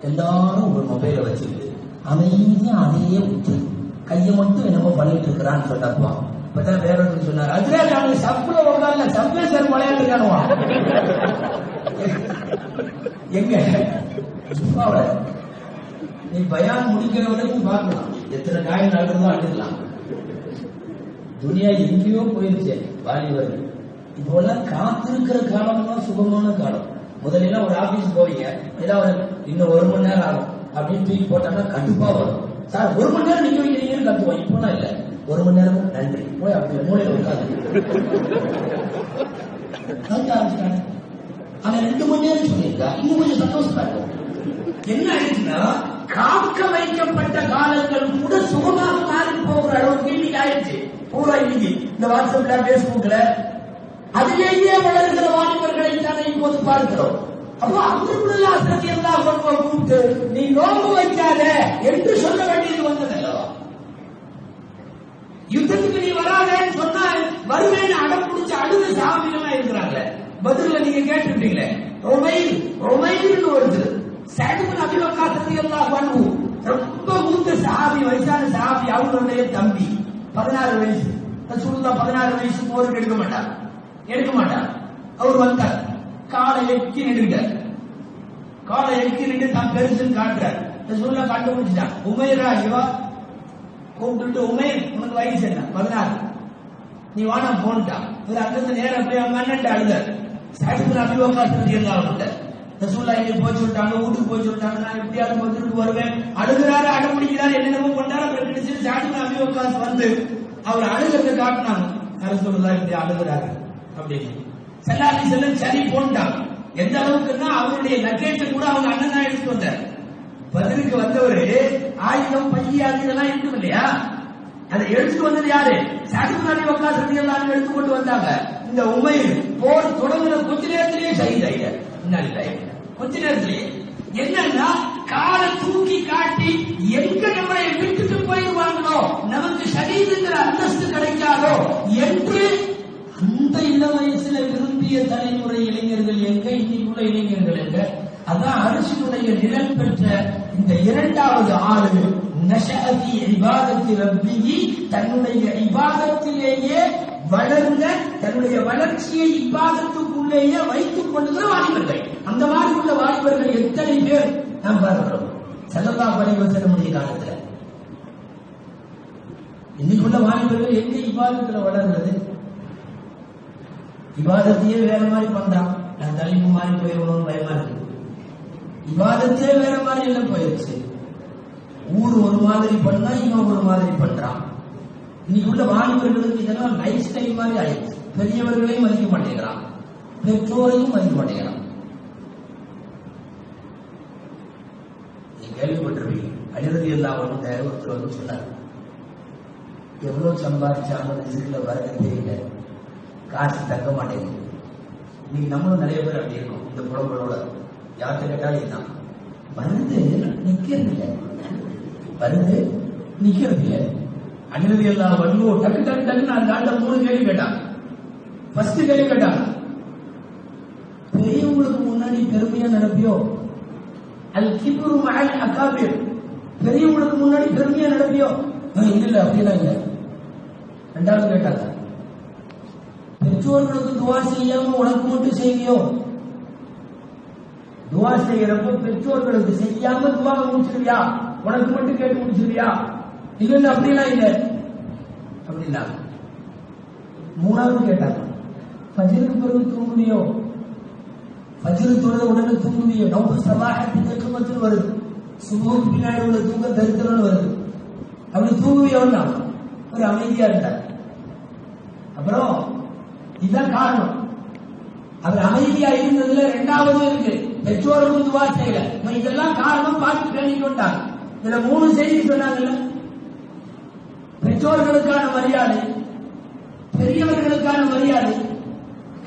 எல்லாரும் ஒரு மொபைல வச்சுட்டு அமைதியா அதையே விட்டு கையை மட்டும் என்னமோ பண்ணிட்டு இருக்கிறான்னு சொன்னப்பான். இப்பதான் வேற ஒன்று சொன்னார், அதுல நாங்க சப்புல உட்கார்ல சப்பே சார் விளையாட்டுக்கானுவான். எங்க சும்மாவில நீ பயான் முடிக்கிற வரைக்கும் பார்க்கலாம், எத்தனை காயம் நடக்கிறதோ அழுக்கலாம். துனியா எங்கேயோ போயிருச்சு வாலிபர்கள். இப்போலாம் காத்திருக்கிற காலம் தான் சுகமான காலம். முதல்ல ஒரு ஆபீஸ் போவீங்க, ஏதாவது இன்னும் 1 மணி நேரம் ஆகும் அப்படின்னு தூக்கி போட்டாங்கன்னா கண்டிப்பா வரும். சார் 1 மணி நேரம் நிக்க வைக்கிறீங்கன்னு கத்துவோம். இப்பெல்லாம் இல்ல, 1 மணி நேரம் நன்றி போய் அப்படி மூலையில உட்காந்து அவன் 2 மணி நேரம் சொல்லியிருக்கா, இன்னும் கொஞ்சம் சந்தோஷமா இருக்கும். என்ன ஆயிடுச்சுன்னா காக்க வைக்கப்பட்ட காலங்கள் கூட சுகமாக மாறி போகிற அளவுக்கு இன்னைக்கு ஆயிடுச்சு. பூரா இன்னைக்கு இந்த வாட்ஸ்அப்ல பேஸ்புக்ல அதிலேயே வளர்கிற வாலிபர்களை தானே இப்போது பார்க்கிறோம். அப்போ அப்துல்லா ரலியல்லாஹு அன்ஹு கூப்பிட்டு நீ நோன்பு வைக்காத என்று சொல்ல வேண்டியது வந்ததல்லோ. யுத்தத்துக்கு நீ வராதேன்னு சொன்னா வருவேன்னு அடம் பிடிச்சு அழுத சாமிகளா இருக்கிறாங்க. பதில நீங்க கேட்டுட்டீங்களே, ரொமைர்னு வருது. சஅத் இப்னு அபீ வக்காஸ் ரலியல்லாஹு அன்ஹு ரொம்ப மூத்த சஹாபி, வயசான சஹாபி. அவங்களுடைய தம்பி 16 வயசு. ரசூலுல்லாஹ் 16 வயசு போருக்கு எடுக்க மாட்டார். அவர் வந்தார், காலை எக்கி நின்றுட்டார். காலை எக்கி நின்று தான் பெருசுன்னு காட்டுறார். ரசூலுல்லாஹ் கண்டுபிடிச்சான். உமைரா இவா கூப்பிட்டு, உமைர் உனக்கு வயசு என்ன? 16, நீ வானா போன்ட்டான். இவர் அங்கிருந்து நேரம் போய் அவங்க அண்ணன் அழுதார். சஅத் இப்னு அபீ வக்காஸ் ரலியல்லாஹு அன்ஹு ரசூலுல்லாஹ் இங்க போய் சொல்லிட்டாங்க, வீட்டுக்கு போய் சொல்லிட்டாங்க, நான் எப்படியாவது வந்துட்டு வருவேன். அழுகிறாரு, அடம் பிடிக்கிறாரு, என்னென்னமோ பண்ணாரு. அப்புறம் கிடைச்சு சஅத் இப்னு அபீ வக்காஸ் வந்து அவர் அழுகிறத காட்டினாங்க. ரசூலுல்லாஹ் இப்படி அழுகிறாரு அப்படின்னு ஸல்லல்லாஹு அலைஹி வஸல்லம் சரி போன்ட்டாங்க. எந்த அளவுக்குன்னா அவருடைய லக்கேஜ் கூட அவங்க அண்ணன் தான் எடுத்துட்டு வந்தார். பதிலுக்கு வந்தவரு ஆயுதம் பையாதி இதெல்லாம் இருக்கும் இல்லையா, அதை எடுத்துட்டு வந்தது யாரு? சஅத் இப்னு அபீ வக்காஸ் ரலியல்லாஹு அன்ஹு எடுத்து கொண்டு வந்தாங்க. இந்த உமைர் போர் தொடங்குற கொஞ்ச நேரத்திலேயே ஷஹீதாயிட்டார். கொஞ்ச நேரத்திலேயே என்னன்னா காலை தூக்கி காட்டி எங்க நம்மளை விட்டுட்டு போயிருவாங்களோ, நமக்கு ஷஹீதுங்கிற அந்தஸ்து கிடைக்காதோ என்று அந்த இளம் வயசுல விரும்பிய தலைமுறை இளைஞர்கள் எங்க, இன்னைக்குள்ள இளைஞர்கள் எங்க? அதான் அரசினுடைய நிழல் பெற்ற இந்த 2வது ஆளு நஷஅதி இபாதத்தி ரப்பிஹி, தன்னுடைய இபாதத்திலேயே வளர்ந்த, தன்னுடைய வளர்ச்சியை இபாதத்துக்குள்ளேயே வைத்துக் கொண்டுகிற வாலிபர்கள். அந்த மாதிரி உள்ள வாலிபர்கள் எத்தனை பேர் நாம் பார்க்கிறோம் ஸல்லல்லாஹு அலைஹி வஸல்லம் காலத்துல. இன்னைக்குள்ள வாலிபர்கள் எங்க இபாதத்துல வளர்றது? இபாதத்தையே வேற மாதிரி பண்றான். நான் தலைப்பு மாறி போயிடணும் பயமா இருக்கு. இபாதத்தையே வேற மாதிரி எல்லாம் போயிடுச்சு. ஊர் ஒரு மாதிரி பண்ணா இவன் ஒரு மாதிரி பண்றான். இன்னைக்கு உள்ள வாலிபர்களுக்கு இதெல்லாம் லைஃப் ஸ்டைல் மாதிரி ஆயிடுச்சு. பெரியவர்களையும் மதிக்க மாட்டேங்கிறான், பெற்றோரையும் மதிக்க மாட்டேங்கிறான். நீங்க கேள்விப்பட்டிருப்பீங்க, அலி ரலியல்லாஹு அன்ஹு ஒருத்தர் வந்து சொன்னார், எவ்வளவு சம்பாதிச்சாலும் ரிஸ்க்ல வரது தெரியல, காசு தக்க மாட்டேங்குது. இன்னைக்கு நம்மளும் நிறைய பேர் அப்படி இருக்கோம். இந்த புலம்பலோட யார்கிட்ட கேட்டாலும் இதுதான், வருது நிக்கிறது இல்லை, வருது நிக்கிறது இல்லை. அலி ரலியல்லாஹு அன்ஹு டக்கு டக்கு டக்குன்னு அந்த ஆண்ட 3 கேள்வி கேட்டாங்க. ஃபர்ஸ்ட் கேள்வி கேட்டாங்க, பெரியவங்களுக்கு முன்னாடி பெருமையா நடப்பியோ? அல் கிப்ரு மஅல் அகாபிர், பெரியவங்களுக்கு முன்னாடி பெருமையா நடப்பியோ? இல்ல அப்படின்னா இல்ல. 2வது கேட்டாங்க, பெற்றோர்களுக்கு துவா செய்யாம உனக்கு மட்டும் செய்வியோ? துவா செய்யறப்ப பெற்றோர்களுக்கு செய்யாம துவா முடிச்சிருவியா? உனக்கு மட்டும் கேட்டு முடிச்சிருவியா? இல்ல அப்படிலாம் இல்ல அப்படின்னா. 3வது கேட்டாங்க, ஃபஜ்ருக்கு பிறகு தூங்குவியோ? ஃபஜ்ர் தொழுத உடனே தூங்குவியோ? நௌபு ஸலாஹத்தி தக்மத்துன்னு வருது, சுபஹுக்கு பின்னாடி உள்ள தூக்கம் தரித்திரம்னு வருது. அப்படி தூங்குவியோன்னா ஒரு அமைதியா இருந்தார். அப்புறம் இதுதான் காரணம், அவர் அமைதியா இருந்ததுல 2வது இருக்கு, பெற்றோருக்கும் துவா செய்யல. இதெல்லாம் காரணம் பார்த்து பேணிக்கொண்டாங்க. இதுல 3 செய்தி சொன்னாங்கல்ல, பெற்றோர்களுக்கான மரியாதை, பெரியவர்களுக்கான மரியாதை,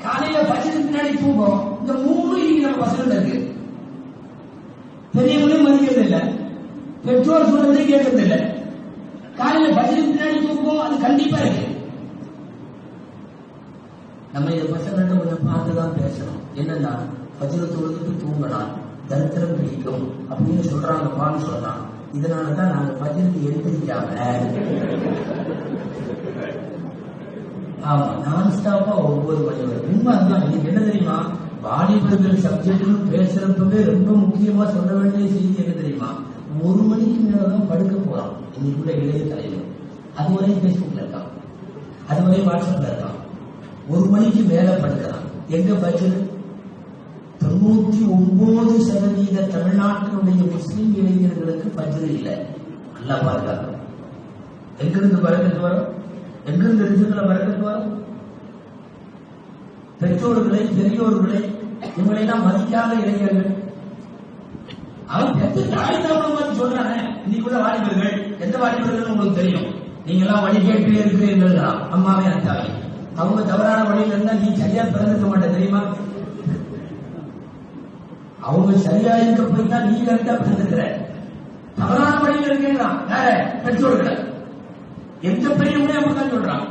காலையில ஃபஜ்ருக்கு பின்னாடி தூக்கம். இந்த 3 இன்னைக்கு நம்ம பசங்க இருக்கு. பெரியவங்களையும் மதிக்கிறது இல்லை, பெற்றோர் சொல்றதையும் கேட்கறது இல்லை. காலையில ஃபஜ்ருக்கு பின்னாடி தூக்கம் அது கண்டிப்பா இருக்கு. நம்ம இந்த பசங்கள்ட்ட கொஞ்சம் பார்த்துதான் பேசணும். என்னன்னா ஃபஜ்ர் தொழுதுட்டு தூங்கலாம், தரித்திரம் பிடிக்கும் அப்படின்னு சொல்றாங்கப்பான்னு சொல்லலாம். இதனாலதான் நாங்க ஃபஜ்ருக்கு எழுந்திரிக்காம ஆமா நான் ஸ்டாப்பா 9 மணி வரை. உண்மை அதுதான். இன்னைக்கு என்ன தெரியுமா, வாலிபர்கள் சப்ஜெக்ட் பேசுறப்பவே ரொம்ப முக்கியமா சொல்ல வேண்டிய செய்தி என்ன தெரியுமா, 1 மணிக்கு மேலதான் படுக்க போறான் இன்னைக்குள்ள இளைய தலைவர். அதுவரை பேஸ்புக்ல இருக்கான், அதுவரை வாட்ஸ்அப்ல இருக்கான். 1 மணிக்கு மேல படுக்கிறான். எங்க ஃபஜ்ர்? 99% தமிழ்நாட்டினுடைய முஸ்லிம் இளைஞர்களுக்கு பஜ்ர் இல்லை. நல்லா பாதுகாக்கணும். எங்கிருந்து பரக்கத்து வரும்? எங்கிருந்து ரிசுக்குல பரக்கத்து வரும்? பெற்றோர்களை, பெரியோர்களை, இவங்களெல்லாம் மதிக்காத இளைஞர்கள். அவன் பெற்ற தாய் தகவல் சொல்றானே. இன்னைக்குள்ள வாலிபர்கள், எந்த வாலிபர்கள் உங்களுக்கு தெரியும்? நீங்க எல்லாம் வழி கேட்டு இருக்கிறீர்கள். அம்மாவே அத்தாவே அவங்க தவறான வழியில இருந்தா நீ சரியா பிறந்திருக்க மாட்டேன் தெரியுமா? அவங்க சரியா இருக்க போய் தான் நீ கரெக்டா பிறந்திருக்கிற. தவறான வழியில் இருக்கீங்களா? யார? பெற்றோர்கள். எந்த பெரியவங்களே அப்படித்தான் சொல்றான்.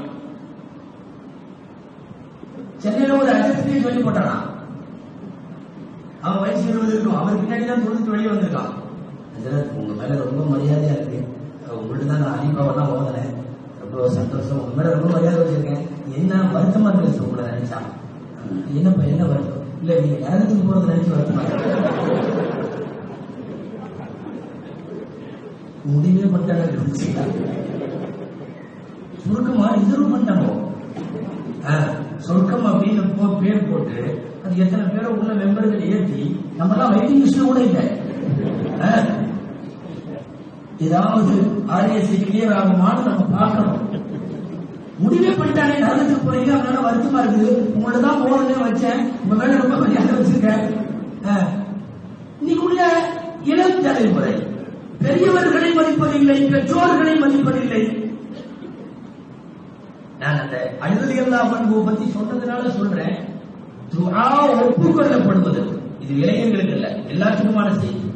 சென்னையில ஒரு அஜஸ்தியை சொல்லி போட்டானா, அவன் வயசு 20 இருக்கும். அவர் பின்னாடி தான் தொழுத்து வெளியே வந்திருக்கான். உங்க மேல ரொம்ப மரியாதையா இருக்கு, உங்கள்ட்ட தான் நான் அலிபாவெல்லாம் ஓதுனேன், ரொம்ப சந்தோஷம், உங்க மேல ரொம்ப மரியாதை வச்சிருக்கேன், என்ன வருத்தமா இருக்கு உங்களை நினைச்சா? என்னப்பா என்ன வருத்தம்? இல்ல நீங்க நேரத்துக்கு போறது நினைச்சு வருத்தமா முடிவே பண்ணிட்டாங்க. சுருக்கமா எதிர்வு பண்ணிட்டாங்க. சொர்க்கம் அப்படின்னு பேர் போட்டு அது எத்தனை பேரை உள்ள மெம்பர்கள் ஏற்றி நம்மலாம் வெயிட்டிங் லிஸ்ட் கூட இல்லை. ஏதாவது ஆர்எஸ்சி கிளியர் ஆகுமான்னு நம்ம பார்க்கணும். முடிவே பண்ணிட்டானே நரகத்துக்கு போறீங்க, அதனால வருத்தமா இருக்குது, உங்களோட தான் போறதே வச்சேன், உங்க மேல ரொம்ப மரியாதை வச்சிருக்கேன். இன்னைக்கு உள்ள இளம் தலைமுறை பெரியவர்களை மதிப்பதில்லை, பெற்றோர்களை மதிப்பதில்லை. நான் அந்த அழுதலியல்லா பண்பு பத்தி சொன்னதுனால சொல்றேன். துஆ ஒப்புக்கொள்ளப்படுவது இது இளைஞர்களுக்கு இல்ல, எல்லாத்துக்குமான செய்தி.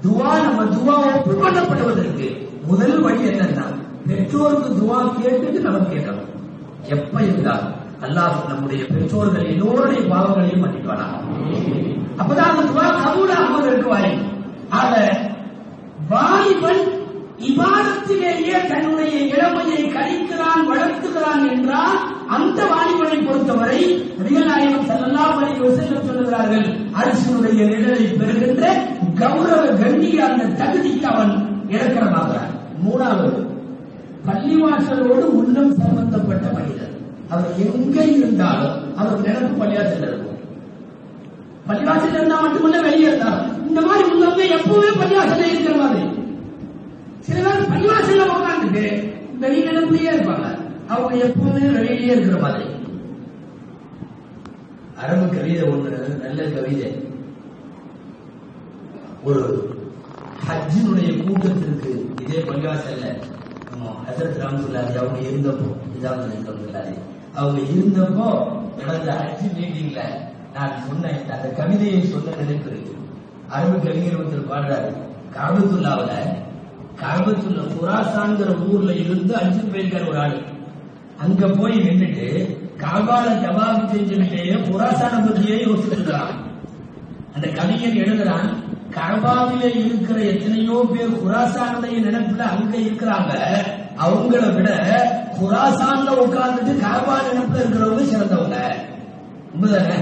துஆ நம்ம துஆ ஒப்புக்கொள்ளப்படுவதற்கு முதல் வழி என்னன்னா, பெற்றோருக்கு துஆ கேட்டுட்டு நம்ம கேட்கணும். எப்ப இருந்தாலும் அல்லாஹ் நம்முடைய பெற்றோர்கள் எல்லோருடைய பாவங்களையும் மன்னிப்பானா. அப்பதான் அந்த துஆ கபூலாகுவதற்கு வாய். ஆக வாலிபன் இபாதத்திலேயே தன்னுடைய இளமையை கழிக்கிறான், வளர்த்துகிறான் என்றால் அந்த வாலிபனை பொறுத்தவரை நபிகள் நாயகம் ஸல்லல்லாஹு அலைஹி வஸல்லம் சொல்லுகிறார்கள், அரசினுடைய நிழலை பெறுகின்ற கௌரவ கண்ணிய அந்த தகுதிக்கு அவன் இலக்கணமாகிறான். மூணாவது, பள்ளிவாசலோடு உள்ளம் சம்பந்தப்பட்ட மனிதர். அவர் எங்கே இருந்தாலும் அவர் நினைப்பு பள்ளிவாசல் இருக்கும். பள்ளிவாசல் இருந்தா மட்டுமல்ல, வெளியே இருந்தாலும் இந்த மாதிரி உள்ளவங்க எப்பவுமே பள்ளிவாசல இருக்கிற மாதிரி. சில பேர் பள்ளிவாசல்ல உட்காந்துட்டு வெளியே நினைப்பிலேயே இருப்பாங்க, அவங்க எப்பவுமே வெளியிலேயே இருக்கிற மாதிரி. அரபு கவிதை ஒன்று, நல்ல கவிதை. ஒரு ஹஜ்ஜினுடைய கூட்டத்திற்கு இதே பள்ளிவாசல்ல ஹஜ்ரத் ரஹ்மத்துல்லாஹி அவங்க இருந்தப்போ, அவங்க இருந்தப்போ நடந்த ஹஜ் மீட்டிங்ல நான் சொன்ன அந்த கவிதையை சொல்ல நினைக்கிறேன். அரபு கவிஞர் ஒருத்தர் பாடுறாரு, காபத்துல்லாவுல குராசான்கிற ஊர்ல இருந்து அஞ்சு போயிருக்காரு ஒரு ஆளு. அங்க போய் நின்றுட்டு காபால ஜவாப் செஞ்சுக்கிட்டே குராசான பத்தியே யோசிச்சிருக்கான். அந்த கவிஞர் எழுதுறான், கபாவில இருக்கிற எத்தனையோ பேர் குராசானுடைய நினைப்புல அங்க இருக்கிறாங்க, அவங்கள விட குராசான்ல உட்கார்ந்துட்டு கபா நினைப்புல இருக்கிறவங்க சிறந்தவங்க. உண்மைதானே?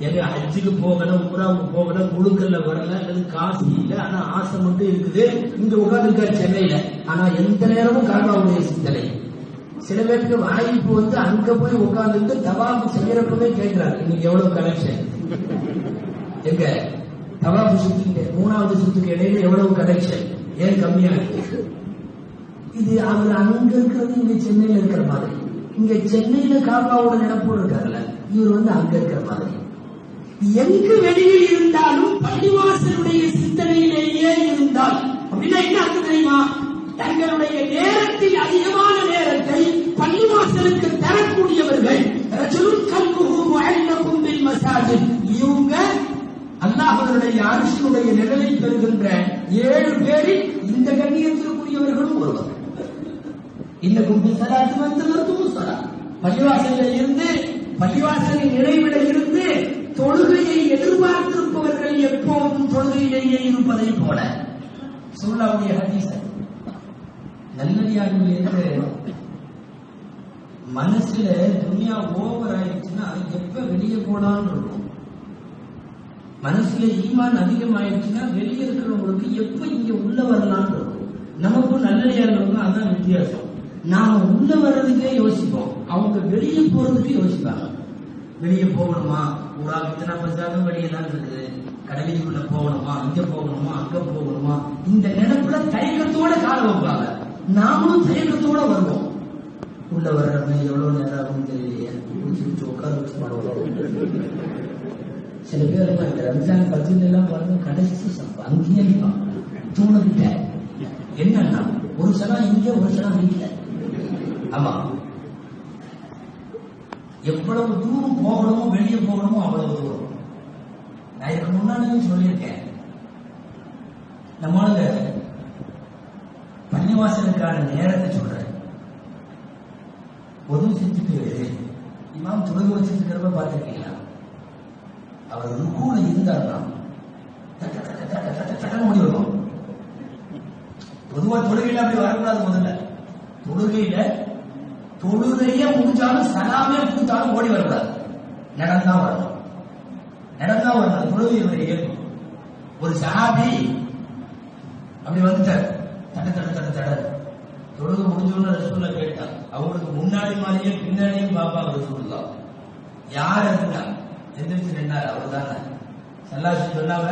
எங்க ஹஜ்ஜுக்கு போகல, உம்ராவுக்கு போகல, குழுக்கள்ல வரல, அல்லது காசு இல்லை, ஆனா ஆசை மட்டும் இருக்குது. இங்க உட்கார்ந்துருக்காரு சென்னையில, ஆனா எந்த நேரமும் கபாவுடைய சிந்தனை. சில பேருக்கு வாய்ப்பு வந்து அங்க போய் உட்கார்ந்துட்டு தவாப்பு செய்யறப்பவே கேட்கிறாரு, இன்னைக்கு எவ்வளவு கனெக்ஷன், எங்க தவாப்பு சுத்திட்டு மூணாவது சுத்துக்கு இடையில எவ்வளவு கனெக்ஷன், ஏன் கம்மியா இருக்கு? இது அவர் அங்க இருக்கிறது இங்க சென்னையில இருக்கிற மாதிரி. இங்க சென்னையில காபாவோட நினைப்போடு இருக்காருல்ல, இவர் வந்து அங்க இருக்கிற மாதிரி. எங்கு வெளியில் இருந்தாலும் பள்ளிவாசலுடைய சிந்தனையிலேயே இருந்தால் அப்படின்னா என்ன அர்த்தம் தெரியுமா? தங்களுடைய நேரத்தில் அதிகமான நேரத்தை பள்ளிவாசலுக்கு தரக்கூடியவர்கள். இவங்க அல்லாஹ்வுடைய அர்ஷுடைய நிழலை பெறுகின்ற 7 பேரில் இந்த கண்ணியத்திற்குரியவர்களும் ஒருவர். இந்த கும்பி சலாத்து வந்து பள்ளிவாசலில் இருந்து, பள்ளிவாசலின் நிறைவிட இருந்து தொழுகையை எதிர்பார்த்திருப்பவர்கள் எப்போதும் தொழுகையிலேயே இருப்பதை போல சூழலாவுடைய ஹதீஸ். நல்லடியார்கள் இருக்கிற மனசுல துனியா ஓவர் ஆயிடுச்சுன்னா எப்ப வெளியே போனான்னு இருக்கும். மனசுல ஈமான் அதிகமாயிடுச்சுன்னா வெளியே இருக்கிறவங்களுக்கு எப்ப இங்க உள்ள வரலான்னு இருக்கும். நமக்கும் நல்லடியார்களுக்கும் அதான் வித்தியாசம். நாம உள்ள வர்றதுக்கே யோசிப்போம், அவங்க வெளியே போறதுக்கு யோசிப்பாங்க. வெளியே போகணுமா, பூரா வித்தனா பசாரும் வெளியே தான் இருக்குது. கடலுக்குள்ள போகணுமா, இங்க போகணுமா, அங்க போகணுமா, இந்த நினைப்புல தயக்கத்தோட கால வைப்பாங்க. நாமளும் தயக்கத்தோட வருவோம். உள்ள வர்றவங்க எவ்வளவு நேரம் ஆகும் தெரியலையே, உட்கார வச்சு பண்ணுவோம். சில பேர் இந்த ரம்ஜான் பத்திரிகை எல்லாம் பாருங்க, கடைசி அங்கேயே தூணுகிட்ட என்னன்னா ஒரு சனம் இங்க ஒரு சனம் வீட்டுல. ஆமா, எவ்வளவு தூரம் போகணுமோ வெளியே போகணுமோ அவ்வளவு தூரம். நான் இதுக்கு முன்னாடியே சொல்லியிருக்கேன், நம்மளால பள்ளிவாசலுக்கான நேரத்தை சொல்றேன். பொது செஞ்சுட்டு இமாம் தொழுகை வச்சுட்டு இருக்கிறப்ப பார்த்திருக்கீங்களா? அவர் ருக்கூல இருந்தார்னா முடி வரும். பொதுவா தொழுகையில அப்படி வரக்கூடாது. முதல்ல தொழுகைய முடிஞ்சாலும் சலாமே முடிஞ்சாலும் ஓடி வரக்கூடாது. நடந்தா வரணும். தொழுகை ஏற்படும். ஒரு சஹாபி அப்படி வந்துட்டார். தட தொழுகை முடிஞ்சோன்னு ரசூலுல்லாஹ் கேட்டார். அவங்களுக்கு முன்னாடி மாதிரியே பின்னாடியும் பாப்பாங்க ரசூலுல்லாஹ். யார் இருந்தா எந்திரிச்சு நின்னாரு? அவர் தானே. சல்லாசி சொன்னாங்க,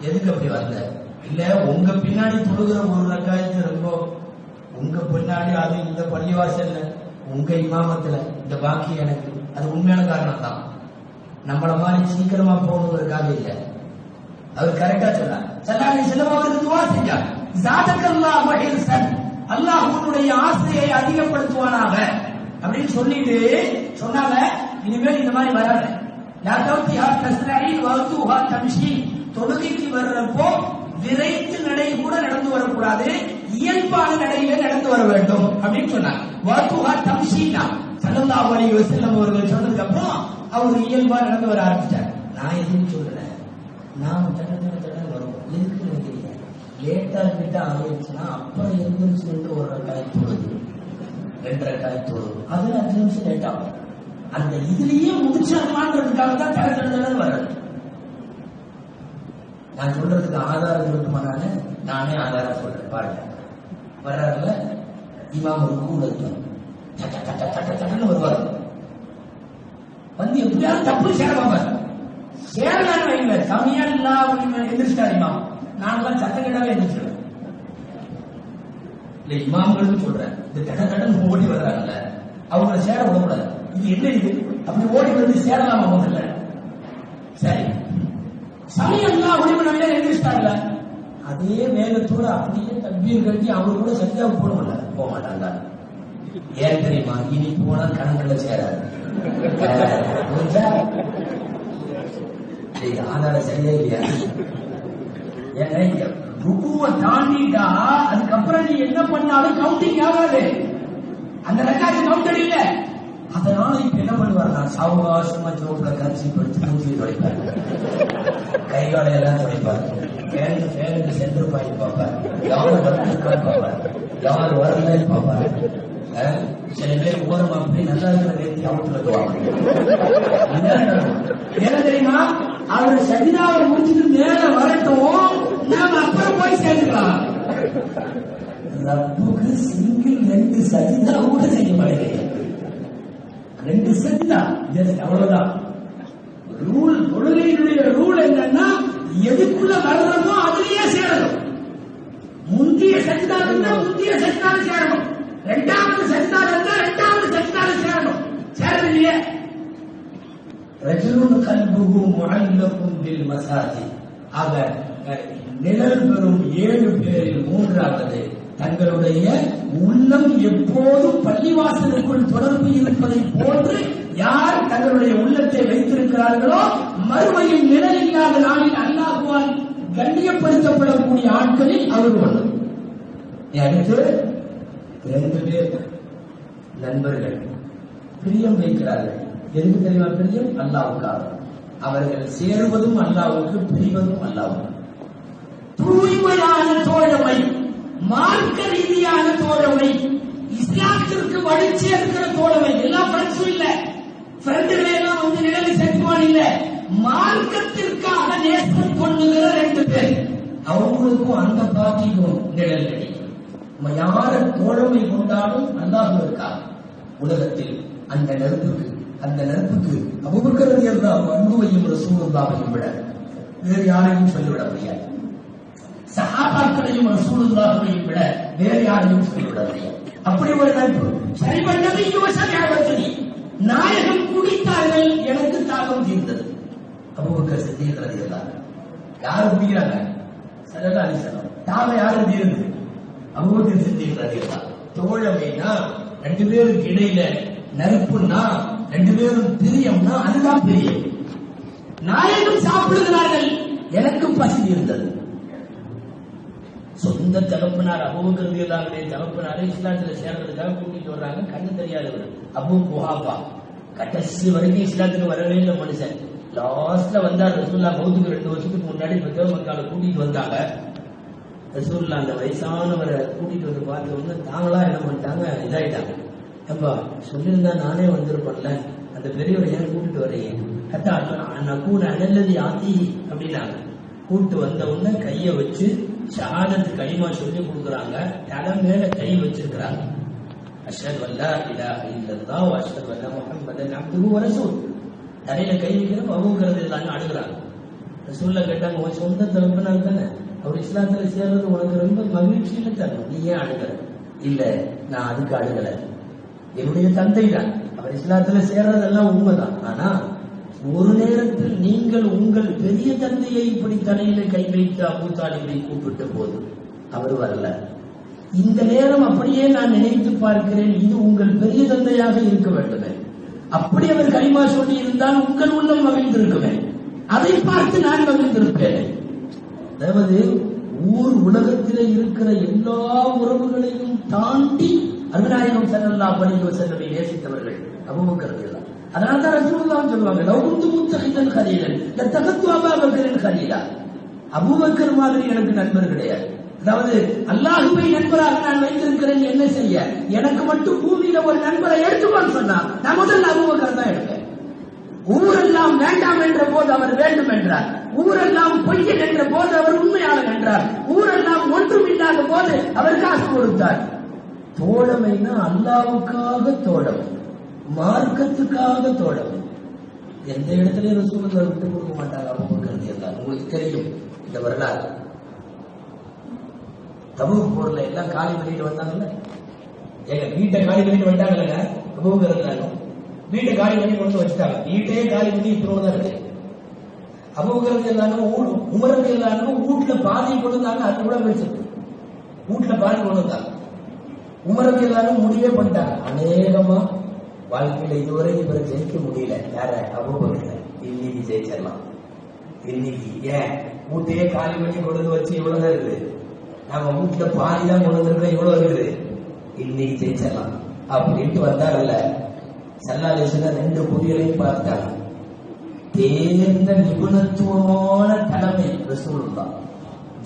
எதுக்கு அப்படி வந்த? இல்ல, உங்க பின்னாடி தொழுகிற ஒரு ரக்காயத்து ரொம்ப, உங்க பின்னாடி அது இந்த பள்ளிவாசல்ல உங்க இமாமத்துல இந்த பாக்கி எனக்கு அது உண்மையான காரணம் தான். நம்மள மாதிரி சீக்கிரமா போகணுங்கிறதுக்காக இல்ல. அவர் கரெக்டா சொன்னார். சல்லாசி செல்லமாவது துவா செஞ்சார். ஜாதக்கல்லாஹு ஹிர்ஸன், அல்லாஹ் உன்னுடைய ஆசையை அதிகப்படுத்துவானாக அப்படின்னு சொல்லிட்டு சொன்னாங்க. இனிமேல் இந்த மாதிரி வராது. தொழுகைக்கு வர்றப்போ விரைத்து நடை கூட நடந்து வரக்கூடாது, இயல்பான நடையில நடந்து வர வேண்டும் அப்படின்னு சொன்னாங்க. ஸல்லல்லாஹு அலைஹி வஸல்லம் அவர்கள் சொன்னதுக்கு அப்புறம் அவர் இயல்பா நடந்து வர ஆரம்பிச்சார். நான் எதுவும் சொல்லல, நாம தட வருவோம். எதுக்கு நினைக்கிறீங்க? லேட்டா கிட்ட ஆகிடுச்சுன்னா அப்புறம் எந்திரிச்சு ஒரு ரக்காய் தொழுது, 2 ரக்காய் தொழுது, அது 5 நிமிஷம் லேட் ஆகும். அந்த இதுலயே முடிச்சிடலான்றதுக்காக தான் தட வர்றது. நான் சொல்றதுக்கு ஆதாரம் இருக்குமானால நானே ஆதாரம் சொல்றேன். பாருங்க, வர்றதுல இமாம் ஒரு கூட வருவார். வந்து எப்படியாவது தப்பு சேரப்பாரு. சேரலான்னு வைங்க, சமையா இல்லா எந்திரிச்சிட்டாரு இமாம். நாங்களாம் சட்டக்கிட்டாவே எந்திரிச்சிடுவேன். இல்ல, இமாம்களுக்கு சொல்றேன், இந்த தடன்னு ஓடி வர்றாங்கல்ல, அவங்கள சேர விடக்கூடாது. இது என்ன இது? அப்படி ஓடி வந்து சேரலாமா? முதல்ல சரி, சமயம்லாம் உரிமை எந்திரிச்சிட்டாங்கல்ல, அதே வேகத்தோட அப்படியே தக்பீர் கட்டி அவர் கூட சஜிதாவுக்கு போக மாட்டாங்க. ஏன் தெரியுமா? இனி போனா கணக்குல சேராது. ஆதாரம் சரியா இல்லையா? ஏன்னா ருக்குவை தாண்டிட்டா அதுக்கப்புறம் நீ என்ன பண்ணாலும் கவுண்டிங் ஆகாது. அந்த ரெக்கார்டு கவுண்டர் இல்ல. அதனால இப்ப என்ன பண்ணுவார்? நான் சாவகாசமா ஜோப்ல கரிசி படுத்து மூஞ்சியை துடைப்பார், கைகாலை எல்லாம் துடைப்பார், ஃபேனுக்கு சென்டர் பாயிண்ட் பார்ப்பார், யாரு வரலான்னு பார்ப்பார், யாரு வரலன்னு பார்ப்பார். சில பேர் ஓரமா அப்படி நல்லா இருக்கிற வேண்டி அவுட்ல வருவாங்க. என்ன தெரியுமா? அவர் சஜிதாவை முடிச்சுட்டு மேல வரட்டும், நாம அப்புறம் போய் சேர்ந்துக்கலாம். ரப்புக்கு சிங்கிள் 2 சஜிதா கூட செய்ய மாட்டேங்க. 2 சஜிதா அவ்வளவுதான் ரூல். தொழுகையினுடைய ரூல் என்னன்னா, எதுக்குள்ள வரணுமோ அதுலயே சேரணும். முந்திய சஜிதா இருந்தா முந்திய சஜிதால சேரணும், 2வது சஜிதா இருந்தா 2வது சஜிதால சேரணும். சேரலையே. ரஜுலுன் கல்புஹு முஅல்லகுன் பில் மசாஜித். ஆக நிழல் பெறும் 7 பேரில் 3வது தங்களுடைய உள்ளம் எப்போதும் பள்ளிவாசலுக்குள் தொடர்பு இருப்பதை போன்று யார் தங்களுடைய உள்ளத்தை வைத்திருக்கிறார்களோ மறுமையில் நிழல் இல்லாத நாளில் அல்லாஹ்வால் கண்ணியப்படுத்தப்படக்கூடிய ஆட்களில் அவர் ஒன்று. அடுத்து 2 பேர் நண்பர்கள் பிரியம் வைக்கிறார்கள். எதுக்கு தெரியுமா பிரியம்? அல்லாஹ்வுக்காக. அவர்கள் சேருவதும் அல்லாஹ்வுக்கு, பிரிவதும் அல்லாஹ்வுக்கு. தூய்மையான தோழமை, மார்க்க ரீதியான தோழமை, இஸ்லாத்திற்கு வழி சேர்க்கிற தோழமை. எல்லாம் ஃப்ரெண்ட்ஸும் இல்ல, ஃப்ரெண்டுகளை எல்லாம் வந்து நிழல் சேர்க்குவான் இல்ல, மார்க்கத்திற்காக நேசம் கொண்டுகிற 2 பேர். அவங்களுக்கும் அந்த பார்ட்டிக்கும் நிழல் கிடைக்கும். யார தோழமை கொண்டாலும் அல்லாஹ் இருக்கார். உலகத்தில் அந்த நெருப்புக்கு அந்த நெருப்புக்கு அபூபக்கர் ரலியல்லாஹு அன்ஹுவையும் ரசூலுல்லாஹையும் விட வேறு யாரையும் சொல்லிவிட முடியாது. சஹாபாக்களையும் ரசூலுல்லாஹையும் விட வேறு யாரையும் சொல்லிவிட முடியாது. அப்படி ஒரு நட்பு. சரிவல்லதை யோசனை நாயகம் குடித்தார்கள், எனக்கு தாகம் தீர்ந்தது. அபூபக்கர் சித்திக் ரலியல்லாஹு யாரு குடிக்கிறாங்க? ஸல்லல்லாஹு அலைஹி வஸல்லம். தாகம் யாரு தீர்ந்தது? அபூபக்கர் சித்திக் ரலியல்லாஹு. தோழமைனா ரெண்டு பேருக்கு இடையில நெருப்புன்னா ரெண்டு பேரும் பிரியம்னா அதுதான் பிரியம். நாயகம் சாப்பிடுகிறார்கள், எனக்கு பசி இருந்தது. சொந்த தகப்பனார் அபூபக்கர் ரலியல்லாஹு தகப்பனாரை இஸ்லாத்துல சேர்றதுக்காக கூட்டிட்டு வர்றாங்க. கண்ணு தெரியாதவர் அபூ குஹாஃபா. கடைசி வரைக்கும் இஸ்லாத்துக்கு வரவே இல்லை மனுஷன். லாஸ்ட்ல வந்தார் ரசூலுல்லாஹ் மௌத்துக்கு 2 வருஷத்துக்கு முன்னாடி பெத்தவ மக்கால கூட்டிட்டு வந்தாங்க. ரசூலுல்லாஹ் அந்த வயசானவரை கூட்டிட்டு வந்து பார்த்த உடனே தாங்களா என்ன பண்ணிட்டாங்க, இதாயிட்டாங்க. அப்பா சொல்லியிருந்தா நானே வந்திருப்பேன்ல, அந்த பெரியவரை ஏன் கூட்டிட்டு வரீங்க? கத்தா நான் கூட அனல்லதி ஆத்தி அப்படின்னாங்க. கூட்டு வந்த உடனே கைய வச்சு ஷஹாதத் கலிமா சொல்லி கொடுக்குறாங்க. தலை மேல கை வச்சிருக்கிறாங்க. அஷ்ஹது அல்லா இலாஹ இல்லல்லாஹ் வ அஷ்ஹது அன்ன முஹம்மதன் அப்துஹு வ ரசூல். தலையில கை வைக்கிறப்ப அபூபக்கர் ரலியல்லாஹு அழுகுறாங்க. ரசூலுல்லாஹ் கேட்டாங்க, உன் சொந்த தகப்பனார் தானே, அவர் இஸ்லாத்துல சேர்றது உனக்கு ரொம்ப மகிழ்ச்சியில தரும், நீ ஏன் அழுகிற? இல்ல, நான் அதுக்கு அழுகல, என்னுடைய தந்தை தான், அவர் இஸ்லாத்துல சேர்றதெல்லாம் உண்மைதான். ஆனா ஒரு நேரத்தில் நீங்கள் உங்கள் பெரிய தந்தையை இப்படி தலையில கை வைத்து அபூ தாலிபை கூப்பிட்ட போது அவர் வரல. இந்த நேரம் அப்படியே நான் நினைத்து பார்க்கிறேன், இது உங்கள் பெரிய தந்தையாக இருக்க வேண்டுமே. அப்படி அவர் கலிமா சொல்லி இருந்தால் உங்கள் உள்ளம் மகிழ்ந்திருக்குமே, அதை பார்த்து நான் மகிழ்ந்திருப்பேன். அதாவது ஊர் உலகத்திலே இருக்கிற எல்லா உறவுகளையும் தாண்டி அருநாயகம் ஸல்லல்லாஹு அலைஹி வஸல்லம் நேசித்தவர்கள் அபூபக்கர் ரலியல்லாஹு. அதனால தான் ரசூலுல்லாஹ் சொல்லுவாங்க, லவ் குன்து முத்தஹிதன் கலீலன் லத்தகத்து அபூபக்கரின் கலீலா. அபூபக்கர் மாதிரி எனக்கு நண்பர் கிடையாது. அதாவது அல்லாஹ்வை நண்பராக நான் வைத்திருக்கிறேன், என்ன செய்ய? எனக்கு மட்டும் பூமியில ஒரு நண்பரை எடுத்துக்கொண்டு சொன்னா நான் முதல்ல அபூபக்கர் தான் எடுப்பேன். ஊரெல்லாம் வேண்டாம் என்ற போது அவர் வேண்டும் என்றார். ஊரெல்லாம் பொய்யன் என்ற போது அவர் உண்மையாளர் என்றார். ஊரெல்லாம் ஒன்றும் இல்லாத போது அவர் காசு கொடுத்தார். தோழமைனா அல்லாஹ்வுக்காக தோழமை, மார்க்கத்துக்காக தோழமை. எந்த இடத்துலயும் ரசூலுல்லாஹ் விட்டு கொடுக்க மாட்டாங்க அபூபக்கர் ரலியல்லாஹு. உங்களுக்கு தெரியும் இந்த வரலாறு. தபூக் போர்ல எல்லாம் காலி பண்ணிட்டு வந்தாங்கல்ல, எங்க வீட்டை காலி பண்ணிட்டு வந்தாங்கல்ல அபூபக்கர் ரலியல்லாஹு. வீட்டை காலி பண்ணி கொண்டு வச்சுட்டாங்க. வீட்டையே காலி பண்ணி இப்ப தான் இருக்கு. அபூபக்கர் ரலியல்லாஹு உமர் ரலியல்லாஹு வீட்டுல பாதி கொண்டு வந்தாங்க, அது கூட வச்சிருக்கு. வீட்டுல பாதி கொண்டு வந்தாங்க. உமர் ரலியல்லாஹு முடிவே பண்ணிட்டாங்க, அநேகமா வாழ்க்கையில இதுவரை இவரை ஜெயிக்க முடியல. யார? அபூபக்கர். இன்னைக்கு ஜெயிச்சிடலாம். இன்னைக்கு ஏன் வீட்டையே காலி பண்ணி கொண்டு வச்சு இவ்வளவுதான் இருக்குது, நாங்க வீட்டுல பாதி தான் கொண்டு வந்திருக்கோம், இவ்வளவு இருக்குது, இன்னைக்கு ஜெயிச்சிடலாம் அப்படின்ட்டு வந்தாங்கல்ல. ஸல்லல்லாஹு அலைஹி வஸல்லம் 2 புரியலையும் பார்த்தாங்க. தேர்ந்த நிபுணத்துவமான தலைமை ரசூலுல்லாஹ்.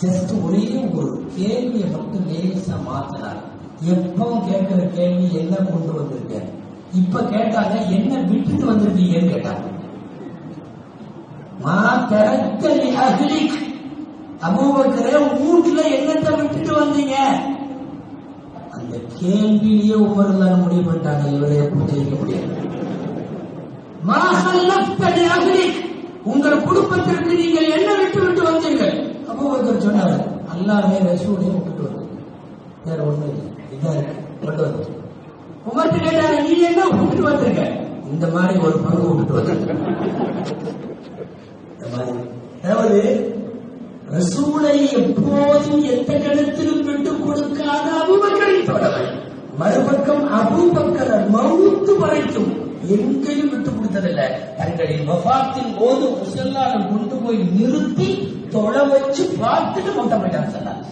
ஜஸ்ட் ஒரே ஒரு கேள்வியை மட்டும் லேசா மாத்தினார். எப்பவும் கேட்கிற கேள்வி என்ன கொண்டு வந்திருக்கேன், இப்ப கேட்டாங்க என்ன விட்டுட்டு வந்திருக்கீங்கன்னு கேட்டாங்க. மா தரத்தலி அஹ்லிக், அபூபக்கரே வீட்டுல என்னத்தை விட்டுட்டு வந்தீங்க? அந்த கேள்வியிலேயே உமர் எல்லாம் முடிவு பண்ணிட்டாங்க, இவரை எப்படி ஜெயிக்க முடியாது. மா ஹல்லஃப்தலி அஹ்லிக், உங்கள் குடும்பத்திற்கு நீங்கள் என்ன விட்டு விட்டு வந்தீங்க? அபூபக்கர் சொன்னாங்க, அல்லாஹ்வே ரசூலையும் விட்டுட்டு வந்தீங்க, வேற ஒண்ணும் இல்லை, இதான் இருக்கு கொண்டு வந்து. உமர்கிட்ட கேட்டாங்க, நீ என்ன விட்டுட்டு வந்திருக்க? இந்த மாதிரி ஒரு பங்கு விட்டுட்டு வந்திருக்க. அதாவது ரசூலை எப்போதும் எந்த இடத்திலும் விட்டுக் கொடுக்காத அபூபக்கரை தொடர். மறுபக்கம் அபூபக்கர் மவுத்து வரைக்கும் எங்கேயும் விட்டுக் கொடுத்ததில்லை. தங்களின் வஃபாத்தின் போது முஸல்லாவை கொண்டு போய் நிறுத்தி தொலை வச்சு பார்த்துட்டு மொட்டை போயிட்டாங்க சொன்னாங்க.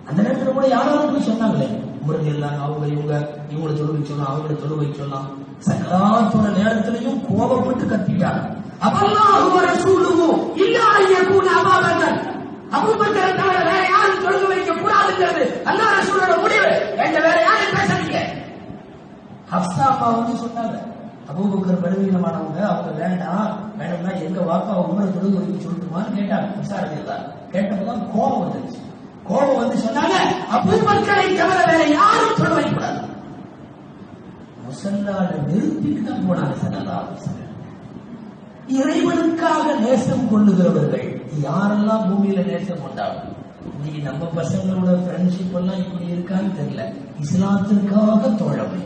அந்த நேரத்தில் கூட யாராவது போய் சொன்னாங்களே, முருகெல்லாம் அவங்க இவங்களை தொழுவை சொன்னா, அவங்களை தொழுவை சொன்னான். சக்கராத்தோட நேரத்திலையும் கோபப்பட்டு கத்திட்டாங்க. அல்லாஹு வ ரசூலுஹு இல்லா யகூன அபூபக்கர், அபூபக்கரை தவிர வேற யாரும் தொழுகை வைக்க கூடாதுங்கிறது அல்லாஹ் ரசூலோட முடிவு. வேற யாரும் பேசாதீங்க. ஹப்ஸா அம்மா வந்து சொன்னாங்க, அபூபக்கர் பலவீனமானவங்க, அவங்க வேண்டாம்னா எங்க வாப்பா உங்களை தொழுகை வைக்க சொல்லட்டுமான்னு கேட்டாங்க. ஹப்ஸா ரலியல்லாஹு கேட்டப்பதான் கோபம் வந்துச்சு. கோபம் வந்து சொன்னாங்க, அபூபக்கரை தவிர வேற யாரும் தொழ வைக்கூடாது. முஸல்லால நிறுத்திட்டு தான் போனாங்க ஸல்லல்லாஹு அலைஹி வஸல்லம். இறைவனுக்காக நேசம் கொள்ளுகிறவர்கள் யாரெல்லாம் பூமியில நேசம் கொண்டாடும். இன்னைக்கு நம்ம பசங்களோட ஃப்ரெண்ட்ஷிப் எல்லாம் இப்படி இருக்கான்னு தெரியல. இஸ்லாத்திற்காக தோழமை,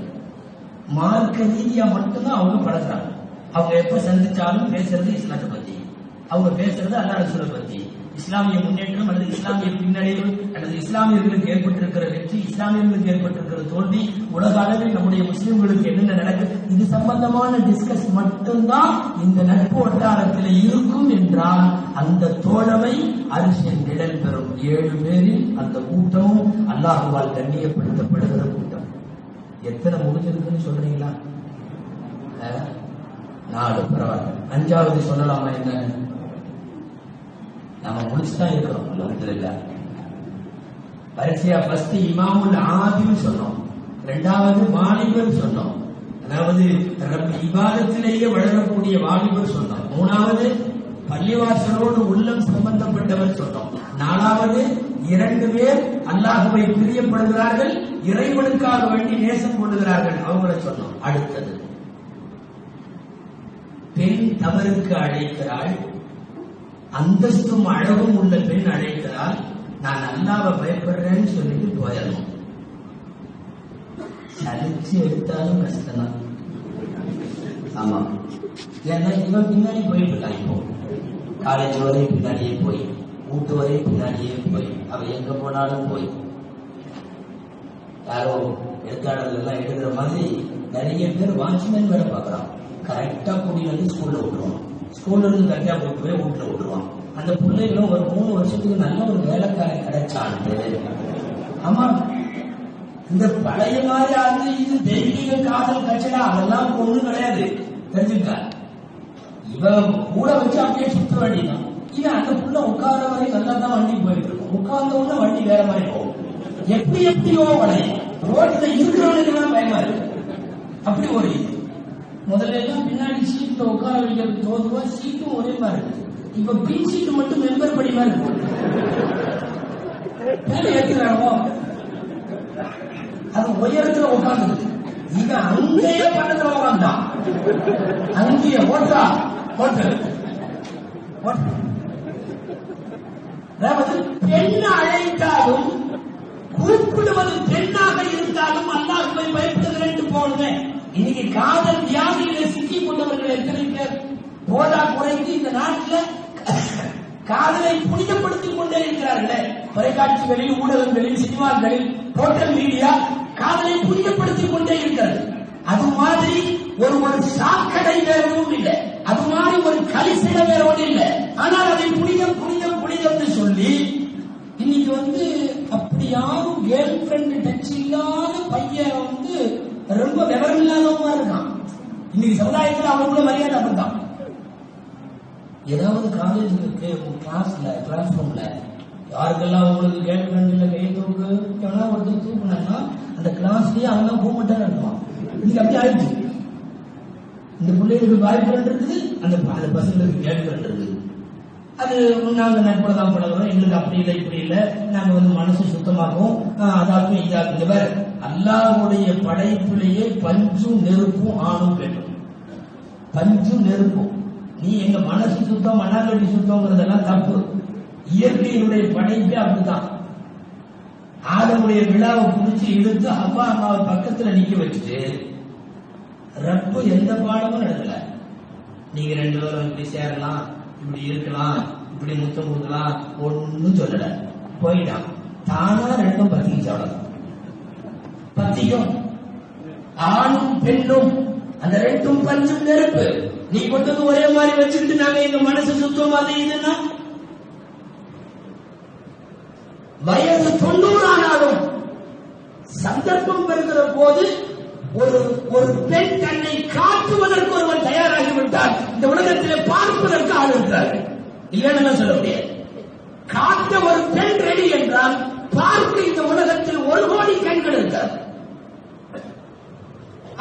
மார்க்க ரீதியா மட்டும்தான் அவங்க பழகுறாங்க. அவங்க எப்ப சந்திச்சாலும் பேசுறது இஸ்லாத்தை பத்தி, அவங்க பேசுறது அல்லாஹ் ரசூலை பத்தி, இஸ்லாமிய முன்னேற்றம் அல்லது இஸ்லாமிய பின்னடைவு அல்லது இஸ்லாமியர்களுக்கு ஏற்பட்டிருக்கிற வெற்றி, இஸ்லாமியர்களுக்கு ஏற்பட்டிருக்கிற தோல்வி, உலக அளவில் நம்முடைய முஸ்லிம்களுக்கு என்னென்ன நடக்குது, இது சம்பந்தமான டிஸ்கஸ் மட்டும்தான் இந்த நட்பு வட்டாரத்தில் இருக்கும் என்றால் அந்த தோழமை அரிசியின் நிழல் பெறும் 7 பேரில் அந்த கூட்டமும் அல்லாஹுவால் கண்ணியப்படுத்தப்படுகிற கூட்டம். எத்தனை முடிஞ்சிருக்குன்னு சொல்றீங்களா? 4 பரவாயில்ல. 5வது சொல்லலாமா? என்ன, நாம முடிச்சுதான் இருக்கிறோம். அல்ஹம்துலில்லாஹ். வரிசையா ஃபர்ஸ்ட் இமாமுல் ஆதில் சொன்னோம், 2வது வாலிபர் சொன்னோம், அதாவது இபாதத்திலேயே வளரக்கூடிய வாலிபர் சொன்னோம், 3வது பள்ளிவாசலோடு உள்ளம் சம்பந்தப்பட்டவர் சொன்னோம், 4வது 2 பேர் அல்லாஹ்வை பிரியப்படுகிறார்கள், இறைவனுக்காக வேண்டி நேசம் கொள்ளுகிறார்கள், அவங்களை சொன்னோம். அடுத்தது பெண் தவறுக்கு அழைக்கிறாள், அந்தஸ்தும் அழகும் உள்ள பெண் அழைக்கிறாள், நான் அல்லாஹ்வை பயப்படுறேன்னு சொல்லிட்டு போயிடணும். சலிச்சு எடுத்தாலும் கஷ்டம். ஆமா, ஏன்னா இவன் பின்னாடி போயிட்டு இருக்கான். இப்போ காலேஜ் வரையும் பின்னாடியே போய், வீட்டு வரையும் பின்னாடியே போய், அவ எங்க போனாலும் போய், யாரோ எழுத்தாளர்கள் எல்லாம் எழுதுற மாதிரி நிறைய பேர் வாட்ச்மேன் வேலை பார்க்கறான். கரெக்டா கூடி வந்து ஸ்கூல்ல விட்டுருவான், ஸ்கூல்ல இருந்து கரெக்டா போய் வீட்டுல விட்டுருவான். அந்த பிள்ளைகளும் ஒரு 3 வருஷத்துக்கு நல்ல ஒரு வேலைக்காரன் கிடைச்சான்னு. ஆமா, இந்த பழைய மாதிரி அது இது தெய்வீக காதல் கட்சிடா அதெல்லாம் ஒண்ணும் கிடையாது, தெரிஞ்சுக்க. இவன் கூட வச்சு அப்படியே சுத்த வேண்டியதான். இவன் அந்த புள்ள உட்கார மாதிரி நல்லா தான் வண்டி போயிட்டு இருக்கும், உட்கார்ந்த உடனே வண்டி வேற மாதிரி போகும். எப்படியோ வளையும், ரோட்ல இருக்கிறவனுக்கு பயமா இருக்கு. அப்படி ஒரு இது. முதல்ல எல்லாம் பின்னாடி சீட்ல உட்கார வைக்கிறது தோதுவா, சீட்டும் ஒரே மாதிரி இருக்கு. இப்ப பின் சீட்டு மட்டும் மெம்பர் படி மாதிரி இருக்கு. மேலே ஏற்றுறானோ அது உயரத்துல உட்கார்ந்து, இவன் அங்கேயே பக்கத்துல உட்கார்ந்தான், அங்கேயே ஓட்டா ஓட்டு. பெண் அழைத்தாலும் கூப்பிடுவது பெண்ணாக இருந்தாலும் அல்லாஹ்வை பயப்படுகிறேன் போடுங்க. இன்னைக்கு காதல் வியாதியில சிக்கிக் கொண்டவர்கள் எத்தனை பேர்? போதா குறைந்து இந்த நாட்டில் காதலை புனிதப்படுத்திக் கொண்டே இருக்கிறார்களே. தொலைக்காட்சிகளில், ஊடகங்களில், சினிமாக்களில், டோட்டல் மீடியா காதலை புனிதப்படுத்திக் கொண்டே இருக்கிறது. அது மாதிரி ஒரு சாக்கடை வேற ஒன்றும் இல்லை, அது மாதிரி ஒரு கலிசிட வேற ஒன்றும் இல்லை. ஆனால் அதை புனிதம் புனிதம் புனிதம்னு சொல்லி இன்னைக்கு அப்படி யாரும் கேர்ள் ஃபிரெண்ட் டச் இல்லாத பையன் ரொம்ப விவரம் இல்லாதவங்க இருக்கான். இன்னைக்கு சமுதாயத்தில் அவங்களுக்குள்ள மரியாதை அப்படிதான். ஏதாவது காலேஜ்ல கிளாஸ்ல கிளாஸ் ரூம்ல யாருக்கெல்லாம் உங்களுக்கு கேர்ள் ஃபிரெண்ட் இல்ல கை தூக்கு எவனா ஒருத்தர் தூக்குனாங்கன்னா அந்த கிளாஸ்லயே அவங்க தான் கூப்பிட்டா இருப்பான். இன்னைக்கு அப்படி ஆயிடுச்சு. இந்த பிள்ளைகளுக்கு பாய் ஃபிரெண்ட் இருக்குது, அந்த பசங்களுக்கு கேர்ள் ஃபிரெண்ட் இருக்குது. அது நாங்க நட்புலதான் பழகிறோம், எங்களுக்கு அப்படி இல்லை இப்படி இல்லை, நாங்க மனசு சுத்தமாகவும் அதாக்கும் இதாக்கும். வேற அல்லாஹ்வுடைய படைப்பிலேயே பஞ்சும் நெருப்பும் ஆணும் பெண்ணும், பஞ்சும் நெருப்பும். நீ எங்க மனசு சுத்தம் மண்ணாங்கட்டி சுத்தம்ங்கிறதெல்லாம் தப்பு. இயற்கையினுடைய படைப்பே அப்படிதான். ஆதமுடைய விழாவை புடிச்சு இழுத்து அப்பா அம்மாவை பக்கத்துல நிக்க வச்சுட்டு ரப்பு எந்த பாடமும் நடக்கல. நீங்க 2 பேரும் இப்படி சேரலாம், இப்படி இருக்கலாம், இப்படி முத்தம் கொடுக்கலாம், ஒன்னும் சொல்லல. போயிட்டான் தானா 2ம் பத்திக்கிச்சு. அவ்வளவு பத்திக்கும். ஆணும் பெண்ணும் அந்த 2ம் பஞ்சும் நெருப்பு. நீ கொண்டு ஒரே மாதிரி வச்சுக்கிட்டு நாங்க எங்க மனசு சுத்தம் அது இதுன்னா வயது 90 ஆனாலும் சந்தர்ப்பம் பெறுகிற போது ஒரு பெண் தன்னை காட்டுவதற்கு ஒருவன் தயாராகிவிட்டால் இந்த உலகத்திலே பார்ப்பதற்கு ஆள் இருக்கிறார்கள். இல்லைன்னு சொல்ல முடியாது. காட்ட ஒரு பெண் ரெடி என்றால் பார்க்க இந்த உலகத்தில் 1 கோடி கண்கள் இருக்கிறார்.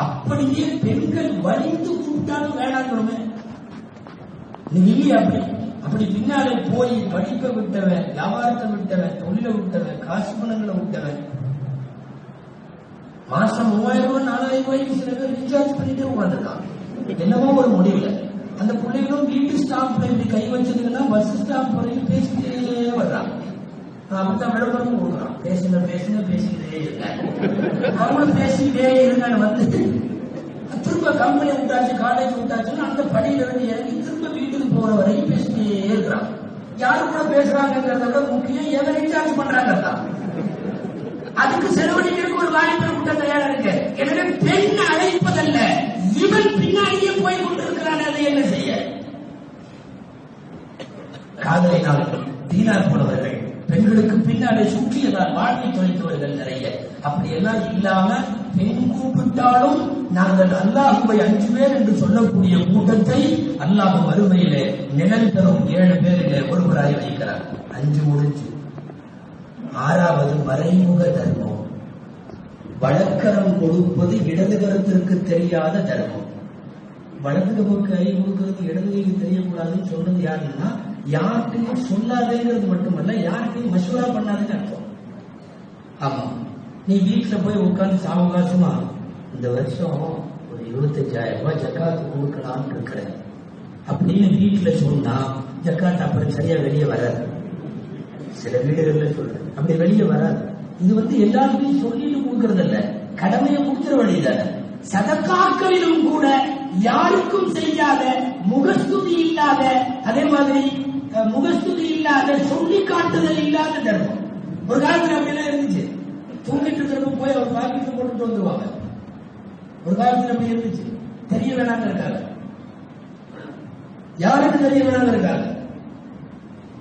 அப்படியே பெண்கள் வலிந்து கூப்பிட்டாலும் வேணாங்கிறோமே. நீ அப்படி பின்னாலே போய் படிப்பை விட்டவன், வியாபாரத்தை விட்டவன், தொழிலை விட்டவன், காசு பணங்களை விட்டவன் மாசம் 3000 ரூபாய் 4000 ரூபாய்க்கு சில பேர் ரீசார்ஜ் பண்ணிட்டே உட்காந்துருக்கான். என்னமோ ஒரு முடிவுல அந்த பிள்ளைகளும் வீட்டு ஸ்டாம்ப்ல இப்படி கை வச்சதுன்னா பஸ் ஸ்டாம்ப் வரைக்கும் பேசிட்டே வர்றாங்க. அப்படித்தான் விளம்பரம் கொடுக்குறான். பேசிக்கிட்டே இருக்காங்க. அவங்களும் பேசிக்கிட்டே இருக்காங்க. வந்து திரும்ப கம்பெனி விட்டாச்சு, காலேஜ் விட்டாச்சுன்னா அந்த படியில இருந்து இறங்கி திரும்ப வீட்டுக்கு போற வரைக்கும் பேசிட்டே இருக்கிறான். யாரு கூட பேசுறாங்கிறத விட முக்கியம் எதை ரீசார்ஜ் பண்றாங்க தான். அதுக்கு செலவழிக்கிறதுக்கு ஒரு வாய்ப்பு கூட தயாரா இருக்கு. எனவே பெண் அழைப்பதல்ல, இவன் பின்னாடியே போய் கொண்டிருக்கிறான். அதை என்ன செய்ய? காதலினால் தீனார் போனவர்கள், பெண்களுக்கு பின்னாலே சுற்றியதால் வாழ்க்கை தொலைத்தவர்கள் நிறைய. அப்படி எல்லாம் இல்லாம பெண் கூப்பிட்டாலும் நாங்கள் அல்லாஹுவை 5 பேர் என்று சொல்லக்கூடிய கூட்டத்தை அல்லாஹ் வறுமையிலே நிழல் தரும் 7 பேரிலே ஒருவராய் வைக்கிறார். 5 முடிஞ்சு 6வது மறைமுக தர்மம். வழக்கரம் கொடுப்பது இடது கரத்திற்கு தெரியாத தர்மம். வலது கை கொடுக்கிறது இடது கைக்கு தெரியக்கூடாதுன்னு சொன்னது யாருன்னா, யார்கிட்டையும் சொல்லாதேங்கிறது மட்டுமல்ல, யார்கிட்டையும் மசூரா பண்ணாதுன்னு அர்த்தம். ஆமா, நீ வீட்டுல போய் உட்கார்ந்து சாவகாசமா இந்த வருஷம் ஒரு 25,000 ரூபாய் ஜக்காத்து கொடுக்கலாம்னு இருக்கிறேன் அப்படின்னு வீட்டுல சொன்னா ஜக்காத்து அப்புறம் சரியா வெளியே வராது. சில வீடுகள்ல சொல்றேன், அப்படி வெளியே வராது. இது எல்லாருக்கும் சொல்லிட்டு கொடுக்கறது இல்ல, கடமையை கொடுக்கிற வழிதானே. சதக்காக்களிலும் கூட யாருக்கும் செய்யாத, முகஸ்துதி இல்லாத, அதே மாதிரி முகஸ்துதி இல்லாத, சொல்லி காட்டுதல் இல்லாத தர்மம். ஒரு காலத்துல அப்படிலாம் இருந்துச்சு. தூங்கிட்டு இருக்கிறப்ப போய் அவர் பாக்கெட்ல போட்டுட்டு வந்துருவாங்க. ஒரு காலத்துல அப்படி இருந்துச்சு. தெரிய வேணாங்க இருக்காங்க, யாருக்கு தெரிய வேணாங்க இருக்காங்க.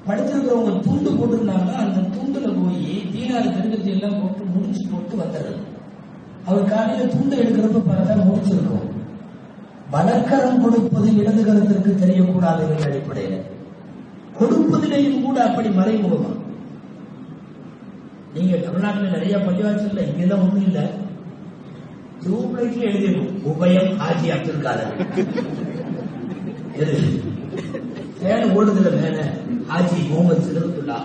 படிச்சிருக்கிறவங்க துண்டு போட்டிருந்தாங்கன்னா அந்த துண்டுல போய் தீனாறு பெருங்கத்தி எல்லாம் போட்டு முடிச்சு போட்டு வந்துடுறது. அவர் காலையில துண்டை எடுக்கிறப்ப பார்த்தா முடிச்சிருக்கும். வழக்கரம் கொடுப்பது இடது கரத்திற்கு தெரியக்கூடாது என்ற அடிப்படையில் கொடுப்பதிலேயும் கூட அப்படி மறைமுகமா. நீங்க தமிழ்நாட்டில் நிறைய பள்ளிவாசல்ல இங்கெல்லாம் ஒண்ணும் இல்ல, டியூப்லைட்ல எழுதிடும் உபயம் ஆஜி அப்துல் காதர். ஃபேன் ஓடுதுல மேல ஆஜி முகமது சிதறத்துல்லா.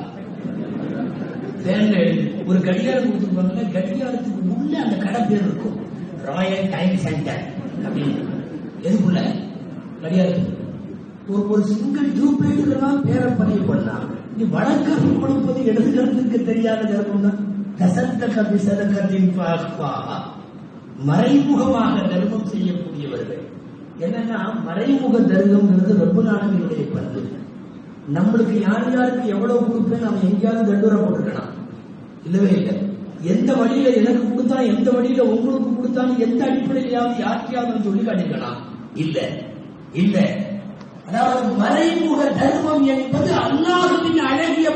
ஃபேன்ல எழுதி ஒரு கடிகாரம் கொடுத்துருப்பாங்க. கடிகாரத்துக்கு உள்ள அந்த கடை பேர் இருக்கும், ராயல் டைம் சென்டர் அப்படின்னு. எதுக்குள்ள கடிகாரத்துக்கு ஒரு சிங்கிள் டியூப்லைட்டுக்கெல்லாம் பேரை பதிவு பண்ணா, நீ வழக்கம் கொடுப்பது இடது கருத்துக்கு தெரியாத தர்மம் தான். கசந்த கபி சதகத்தின் மறைமுகமாக தர்மம் செய்யக்கூடியவர்கள். என்னன்னா மறைமுக தர்மம்ங்கிறது ரப்பல் ஆலமீனுடைய பண்பு. நம்மளுக்கு யாருக்கு எவ்வளவு கொடுப்பேன் அவன் எங்கேயாவது தண்டூர போட்டுருக்கலாம், இல்லவே இல்லை. எந்த வழியில எனக்கு கொடுத்தா, எந்த வழியில உங்களுக்கு கொடுத்தாலும், எந்த அடிப்படையிலாவது யாருக்கையாவது சொல்லி காட்டிருக்கலாம், இல்ல இல்ல. அதாவது மறைமுக தர்மம் என்பது அல்லாஹ்வின் அழகிய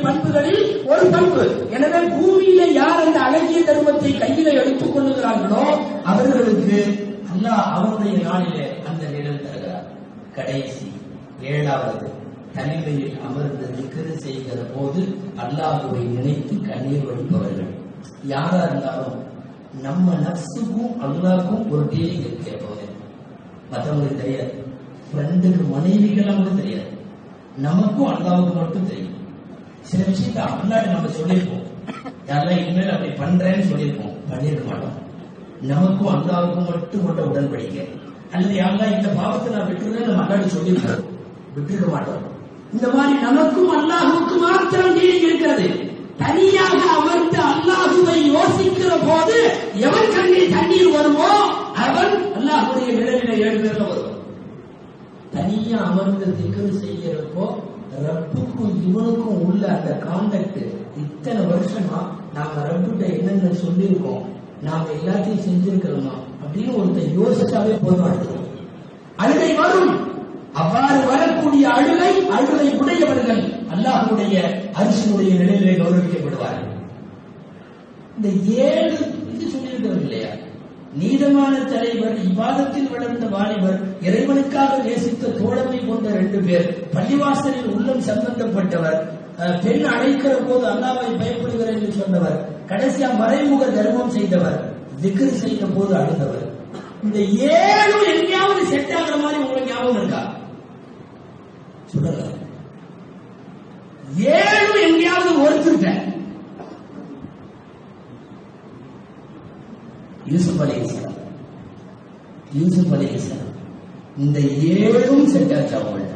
பண்புகளில் ஒரு பண்பு. எனவே பூமியில யார் அந்த அழகிய தர்மத்தை கையில எடுத்துக் கொள்ளுகிறார்களோ அவர்களுக்கு அல்லாஹ் அவருடைய நாளிலே அந்த நிழல் தருகிறார். கடைசி 7வது தனிமையில் அமர்ந்து திக்ர் செய்கிற போது அல்லாஹ்வை நினைத்து கண்ணீர் வடிப்பவர்கள். யாரா இருந்தாலும் நம்ம நஃப்ஸுக்கும் அல்லாஹ்க்கும் ஒரு டீலிங் இருக்க போது மற்றவங்களுக்கு தெரியாது. ஃப்ரெண்டுக்கு மனைவிக்கெல்லாம் கூட தெரியாது, நமக்கும் அல்லாஹ்வுக்கு மட்டும் தெரியும். சில விஷயத்தை அல்லாஹ் நம்ம சொல்லியிருப்போம், யாரெல்லாம் இனிமேல் அப்படி பண்றேன்னு சொல்லியிருப்போம், பண்ணிருக்க மாட்டோம். நமக்கும் அல்லாஹ்வுக்கும் மட்டும் கொண்ட உடன்படிக்கை. அல்லது யாரெல்லாம் இந்த பாவத்தை நான் விட்டுருவேன் நம்ம அல்லாஹ் சொல்லியிருப்போம், விட்டுருக்க மாட்டோம். இந்த மாதிரி நமக்கும் அல்லாஹ்வுக்கு மாத்திரம் டீலிங் இருக்கிறது. தனியாக அமர்ந்து அல்லாஹ்வை யோசிக்கிற போது எவன் கண்ணில் தண்ணீர் வருமோ அவன் அல்லாஹ்வுடைய நிழலிலே 7 பேர்ல வருவான். தனியா அமர்ந்து திக்ர் செய்யறப்போ ரப்புக்கும் இவனுக்கும் உள்ள அந்த கான்டாக்ட், இத்தனை வருஷமா நாம ரப்புட்ட என்னென்ன சொல்லியிருக்கோம், நாம எல்லாத்தையும் செஞ்சிருக்கிறோமா அப்படின்னு ஒருத்தர் யோசிச்சாவே போதும். அழுகை வரும். அவ்வாறு வரக்கூடிய அழுகை உடையவர்கள் அல்லாஹ்வுடைய அரிசினுடைய நிலையிலே கௌரவிக்கப்படுவார்கள். இந்த 7 இது சொல்லியிருக்கிறது இல்லையா? நீதமான தலைவர், இபாதத்தில் வளர்ந்த வாலிபர், இறைவனுக்காக நேசித்த தோழமை கொண்ட 2 பேர், பள்ளிவாசலில் உள்ளம் சம்பந்தப்பட்டவர், பெண் அழைக்கிற போது அல்லாஹ்வை பயப்படுகிறேன் என்று சொன்னவர், கடைசியா மறைமுக தர்மம் செய்தவர், திக்ர் செய்த போது அழுந்தவர். இந்த 7 எங்கேயாவது செட் ஆகிற மாதிரி உங்களுக்கு ஞாபகம் இருக்கா? சொல்லுங்க. 7 எங்கேயாவது ஒருத்தர் யூசுப் அலைஹிஸ்ஸலாம். யூசுப் அலைஹிஸ்ஸலாம் இந்த 7ம் செட்டாச்சு அவங்கள்ட்ட.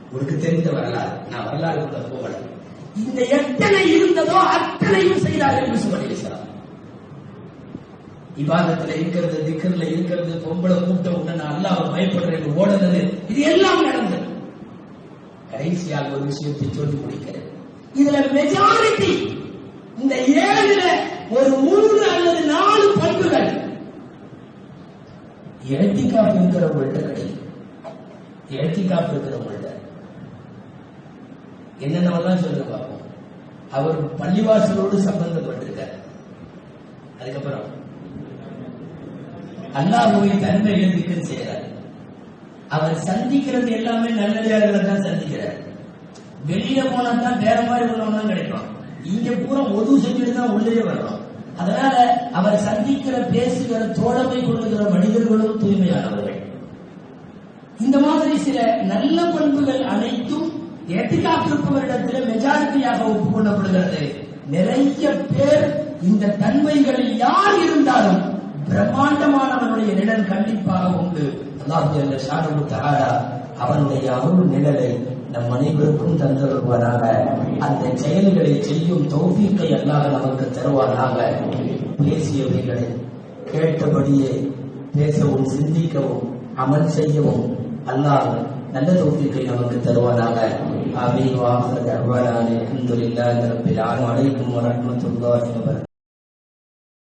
உங்களுக்கு தெரிந்த வரலாறு, நான் வரலாறுக்குள்ள போகல. இந்த எத்தனை இருந்ததோ அத்தனையும் செய்தார்கள் யூசுப் அலைஹிஸ்ஸலாம். இபாதத்துல இருக்கிறது, திக்ர்ல இருக்கிறது, பொம்பளை கூட்ட உடனே அல்லாஹ்வை பயப்படுறது, ஓடுறது, இது எல்லாம் நடந்தது. கடைசியாக ஒரு விஷயத்தை சொல்லி முடிக்கிறேன். இதுல மெஜாரிட்டி இந்த 7ல ஒரு 3 அல்லது 4 பண்புகள் இஹ்திகாஃப் இருக்கிறவங்கள்ட்ட கிடையாது. இஹ்திகாஃப் இருக்கிறவங்கள்ட்ட என்னென்னவெல்லாம் சொல்லுங்க பார்ப்போம். அவர் பள்ளிவாசலோடு சம்பந்தப்பட்டிருக்கார். அதுக்கப்புறம் அல்லாஹ்வை தன்மையில் திக்ர் செய்யறார். அவர் சந்திக்கிறது எல்லாமே நல்லடியார்களை தான் சந்திக்கிறார். வெளியில போனா தான் வேற மாதிரி உள்ளவங்க கிடைக்கும். இங்க பூரா ஒது செஞ்சுட்டு தான் உள்ளே வரணும். அதனால அவர் சந்திக்கிற, பேசுகிற, தோழமை கொள்ளுகிற மனிதர்களும் தூய்மையானவர்கள். இந்த மாதிரி சில நல்ல பண்புகள் அனைத்தும் ஏற்றுக்காப்பிருப்பவரிடத்தில் மெஜாரிட்டியாக ஒப்புக்கொள்ளப்படுகிறது. நிறைய பேர் இந்த தன்மைகளில் யார் இருந்தாலும் பிரம்மாண்டமானவனுடைய நிழல் கண்டிப்பாக உண்டு. அல்லாஹ் ஜல்ல ஷானஹு தஆலா அவனுடைய அருள் நிழலை நம் அனைவருக்கும் தந்தருள்வானாக. அந்த செயல்களை செய்யும் தௌஃபீக்கை அல்லாஹ் நமக்கு தருவானாக. பேசியவைகளை கேட்டபடியே பேசவும், சிந்திக்கவும், அமல் செய்யவும் அல்லாஹ் நல்ல தௌஃபீக்கை நமக்கு தருவானாக. ஆமீன். வ ஆகிரு தஅவானா அல்ஹம்துலில்லாஹி ரப்பில் ஆலமீன். வலைக்கும் வரஹ்மத்துல்லாஹி வபரகாத்துஹு.